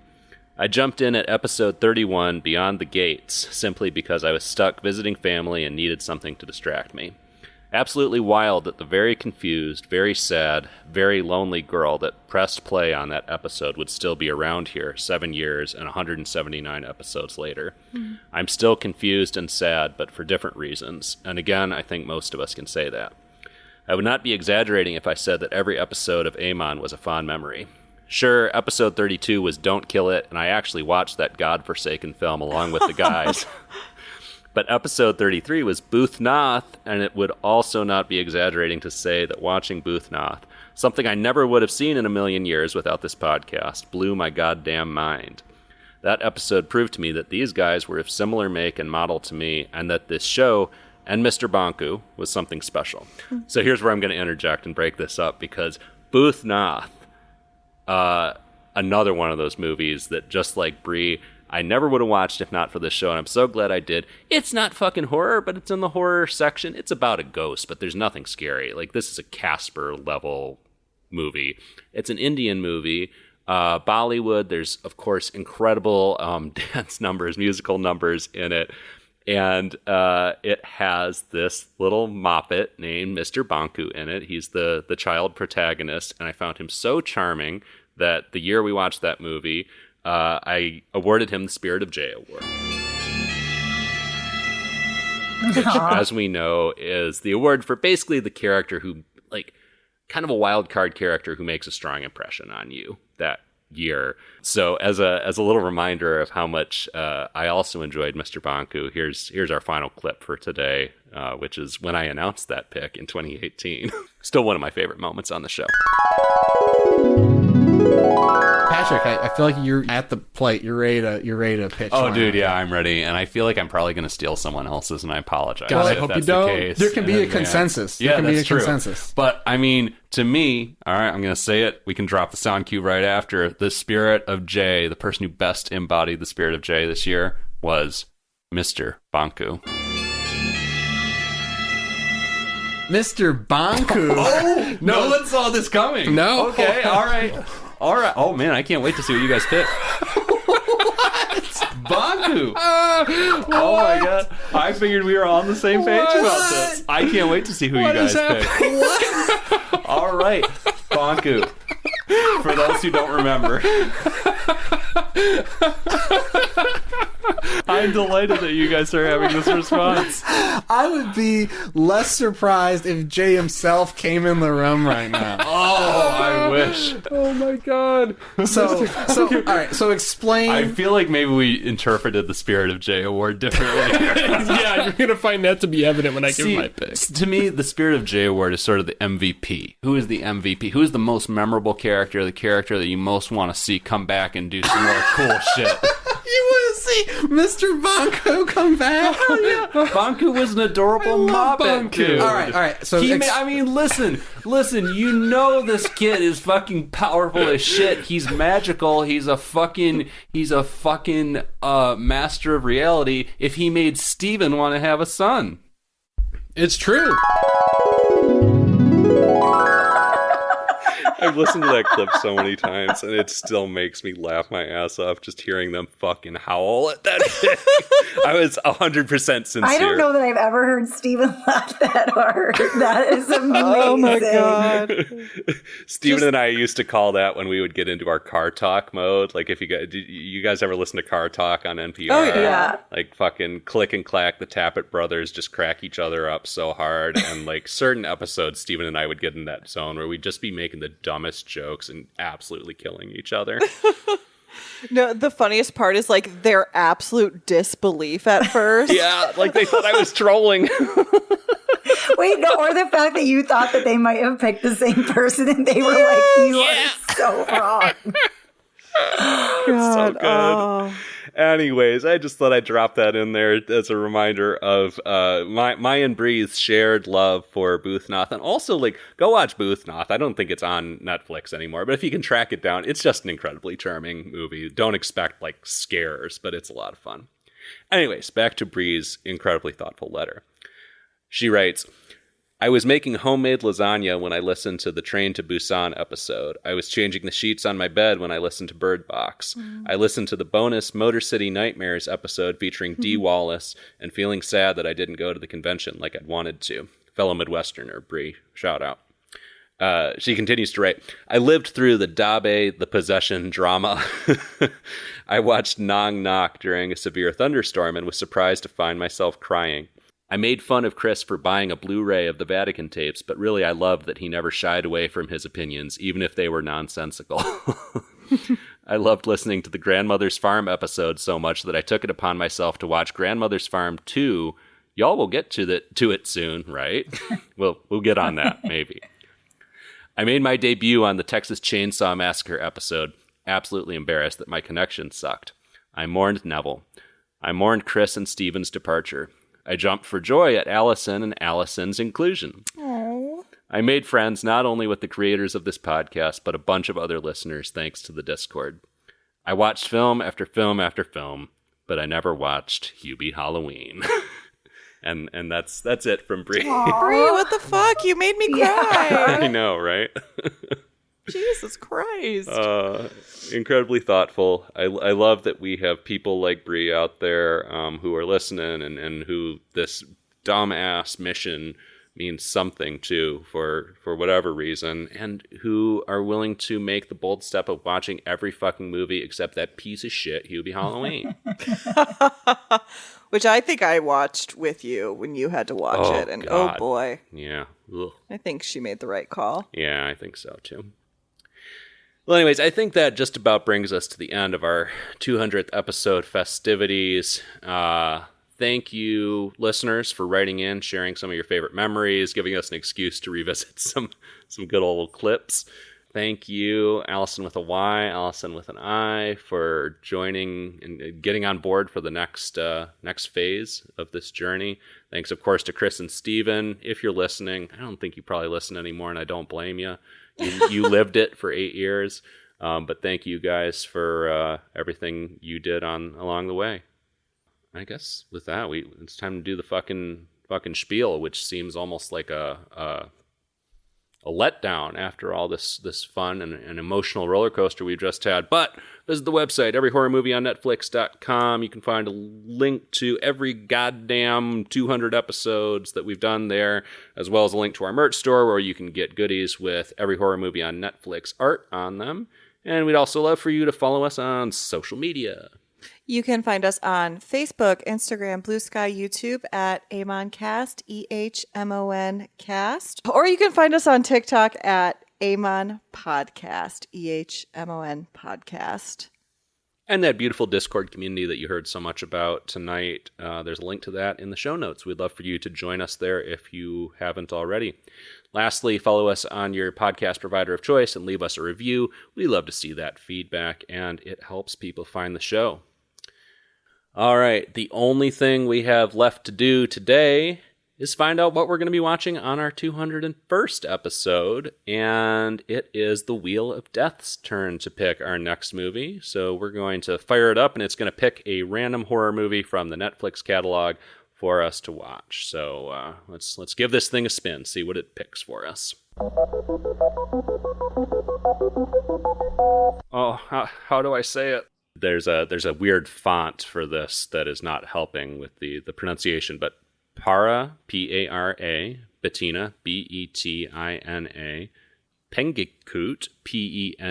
S1: I jumped in at episode 31, Beyond the Gates, simply because I was stuck visiting family and needed something to distract me. Absolutely wild that the very confused, very sad, very lonely girl that pressed play on that episode would still be around here 7 years and 179 episodes later. Mm. I'm still confused and sad, but for different reasons. And again, I think most of us can say that. I would not be exaggerating if I said that every episode of EHMON was a fond memory. Sure, episode 32 was Don't Kill It, and I actually watched that godforsaken film along with the guys. But episode 33 was Booth Noth, and it would also not be exaggerating to say that watching Booth Noth, something I never would have seen in a million years without this podcast, blew my goddamn mind. That episode proved to me that these guys were of similar make and model to me, and that this show and Mr. Bonku was something special. So here's where I'm going to interject and break this up, because Booth Noth, another one of those movies that, just like Brie, I never would have watched if not for this show, and I'm so glad I did. It's not fucking horror, but it's in the horror section. It's about a ghost, but there's nothing scary. Like, this is a Casper-level movie. It's an Indian movie. Bollywood, there's, of course, incredible dance numbers, musical numbers in it. And it has this little moppet named Mr. Bonku in it. He's the child protagonist, and I found him so charming that the year we watched that movie, I awarded him the Spirit of J award. Which, as we know, is the award for basically the character who, like, kind of a wild card character who makes a strong impression on you that year. So as a little reminder of how much I also enjoyed Mr. Bonku, here's our final clip for today, which is when I announced that pick in 2018. Still one of my favorite moments on the show.
S6: Patrick, I feel like you're at the plate. You're ready to pitch.
S1: Oh, dude, yeah, I'm ready, and I feel like I'm probably going to steal someone else's, and I apologize.
S6: God, I
S1: if
S6: hope
S1: that's
S6: you don't.
S1: The case.
S6: There can be a consensus.
S1: Yeah,
S6: there can be a
S1: that's true.
S6: consensus.
S1: But I mean, to me, all right, I'm going to say it. We can drop the sound cue right after. The Spirit of J, the person who best embodied the Spirit of J this year, was Mr. Bonku.
S6: Mr. Bonku.
S1: Oh, no one saw this coming.
S6: No.
S1: Okay, all right. Oh, man, I can't wait to see what you guys pick. Bonku. Oh, my God. I figured we were on the same page about this. I can't wait to see who you guys pick. What? All right. Bonku. For those who don't remember. I'm delighted that you guys are having this response.
S6: I would be less surprised if Jay himself came in the room right now.
S1: Oh, I wish.
S5: Oh my god.
S6: So all right. So explain.
S1: I feel like maybe we interpreted the Spirit of Jay Award differently.
S5: Yeah, you're gonna find that to be evident when I give my pick.
S1: To me, the Spirit of Jay Award is sort of the MVP. Who is the MVP? Who is the most memorable character? The character that you most want to see come back and do some more cool shit.
S6: You want to see Mr. Bonko come back?
S1: Hell yeah. Bonku was an adorable Muppet, dude.
S6: All right. So
S1: listen, you know this kid is fucking powerful as shit. He's magical. He's a fucking master of reality. If he made Steven want to have a son.
S5: It's true.
S1: I've listened to that clip so many times, and it still makes me laugh my ass off just hearing them fucking howl at that kid. I was 100% sincere.
S3: I don't know that I've ever heard Steven laugh that hard. That is amazing.
S2: Oh my god.
S1: Steven and I used to call that when we would get into our car talk mode. Like, if you guys ever listen to Car Talk on NPR?
S2: Oh yeah.
S1: Like, fucking Click and Clack, the Tappet brothers just crack each other up so hard. And like certain episodes, Steven and I would get in that zone where we'd just be making the dumbest jokes and absolutely killing each other.
S2: No, the funniest part is like their absolute disbelief at first.
S1: Yeah, like they thought I was trolling.
S3: Wait, no, or the fact that you thought that they might have picked the same person and they were like, you are so wrong.
S2: God,
S1: So good.
S2: oh.
S1: Anyways, I just thought I'd drop that in there as a reminder of my and Bree's shared love for Boothnoth. And also, like, go watch Boothnoth. I don't think it's on Netflix anymore, but if you can track it down, it's just an incredibly charming movie. Don't expect, like, scares, but it's a lot of fun. Anyways, back to Bree's incredibly thoughtful letter. She writes, I was making homemade lasagna when I listened to the Train to Busan episode. I was changing the sheets on my bed when I listened to Bird Box. I listened to the bonus Motor City Nightmares episode featuring Dee Wallace and feeling sad that I didn't go to the convention like I'd wanted to. Fellow Midwesterner, Bree, shout out. She continues to write, I lived through the Dabe, the Possession drama. I watched Nong Knock during a severe thunderstorm and was surprised to find myself crying. I made fun of Chris for buying a Blu-ray of the Vatican tapes, but really I loved that he never shied away from his opinions, even if they were nonsensical. I loved listening to the Grandmother's Farm episode so much that I took it upon myself to watch Grandmother's Farm 2. Y'all will get to it soon, right? We'll get on that, maybe. I made my debut on the Texas Chainsaw Massacre episode, absolutely embarrassed that my connection sucked. I mourned Neville. I mourned Chris and Steven's departure. I jumped for joy at Allison and Allison's inclusion.
S2: Aww.
S1: I made friends not only with the creators of this podcast, but a bunch of other listeners thanks to the Discord. I watched film after film after film, but I never watched Hubie Halloween. and that's it from Bree.
S2: Bree, what the fuck? You made me cry.
S1: I know, right?
S2: Jesus Christ.
S1: Incredibly thoughtful. I love that we have people like Bree out there who are listening and who this dumbass mission means something to for whatever reason, and who are willing to make the bold step of watching every fucking movie except that piece of shit Hubie Halloween.
S2: Which I think I watched with you when you had to watch it, and
S1: God.
S2: oh boy.
S1: Yeah. Ugh.
S2: I think she made the right call.
S1: Yeah, I think so too. Well, anyways, I think that just about brings us to the end of our 200th episode festivities. Thank you, listeners, for writing in, sharing some of your favorite memories, giving us an excuse to revisit some good old clips. Thank you, Allison with a Y, Allison with an I, for joining and getting on board for the next phase of this journey. Thanks, of course, to Chris and Steven. If you're listening, I don't think you probably listen anymore, and I don't blame you. You lived it for 8 years, but thank you guys for everything you did along the way. I guess with that, it's time to do the fucking spiel, which seems almost like a letdown after all this fun and emotional roller coaster we just had. But visit the website, everyhorrormovieonnetflix.com. You can find a link to every goddamn 200 episodes that we've done there, as well as a link to our merch store where you can get goodies with Every Horror Movie on Netflix art on them. And we'd also love for you to follow us on social media.
S2: You can find us on Facebook, Instagram, Blue Sky, YouTube at EHMONcast, EHMON cast. Or you can find us on TikTok at EHMON Podcast, EHMON Podcast.
S1: And that beautiful Discord community that you heard so much about tonight, there's a link to that in the show notes. We'd love for you to join us there if you haven't already. Lastly, follow us on your podcast provider of choice and leave us a review. We love to see that feedback, and it helps people find the show. All right, the only thing we have left to do today is find out what we're going to be watching on our 201st episode, and it is the Wheel of Death's turn to pick our next movie. So we're going to fire it up, and it's going to pick a random horror movie from the Netflix catalog for us to watch. So let's give this thing a spin, see what it picks for us. Oh, how do I say it? There's a weird font for this that is not helping with the pronunciation, but Para, P-A-R-A, Bettina, B-E-T-I-N-A, Pengikut, P-E-N-G-I-K-U-T,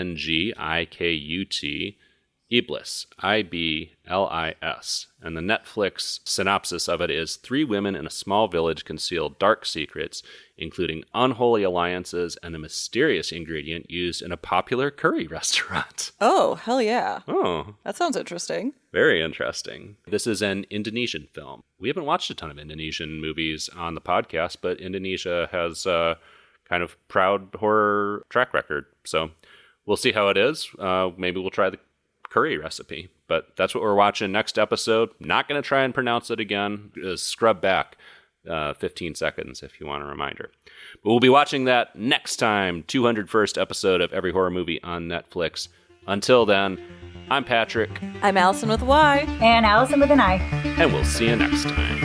S1: Iblis, I-B-L-I-S. And the Netflix synopsis of it is 3 women in a small village conceal dark secrets, including unholy alliances and a mysterious ingredient used in a popular curry restaurant.
S2: Oh, hell yeah.
S1: Oh.
S2: That sounds interesting.
S1: Very interesting. This is an Indonesian film. We haven't watched a ton of Indonesian movies on the podcast, but Indonesia has a kind of proud horror track record. So we'll see how it is. Maybe we'll try the curry recipe, but that's what we're watching next episode. Not going to try and pronounce it again. Scrub back 15 seconds if you want a reminder. But we'll be watching that next time, 201st episode of Every Horror Movie on Netflix. Until then, I'm Patrick.
S2: I'm Allison with a Y.
S3: And Allison with an I.
S1: And we'll see you next time.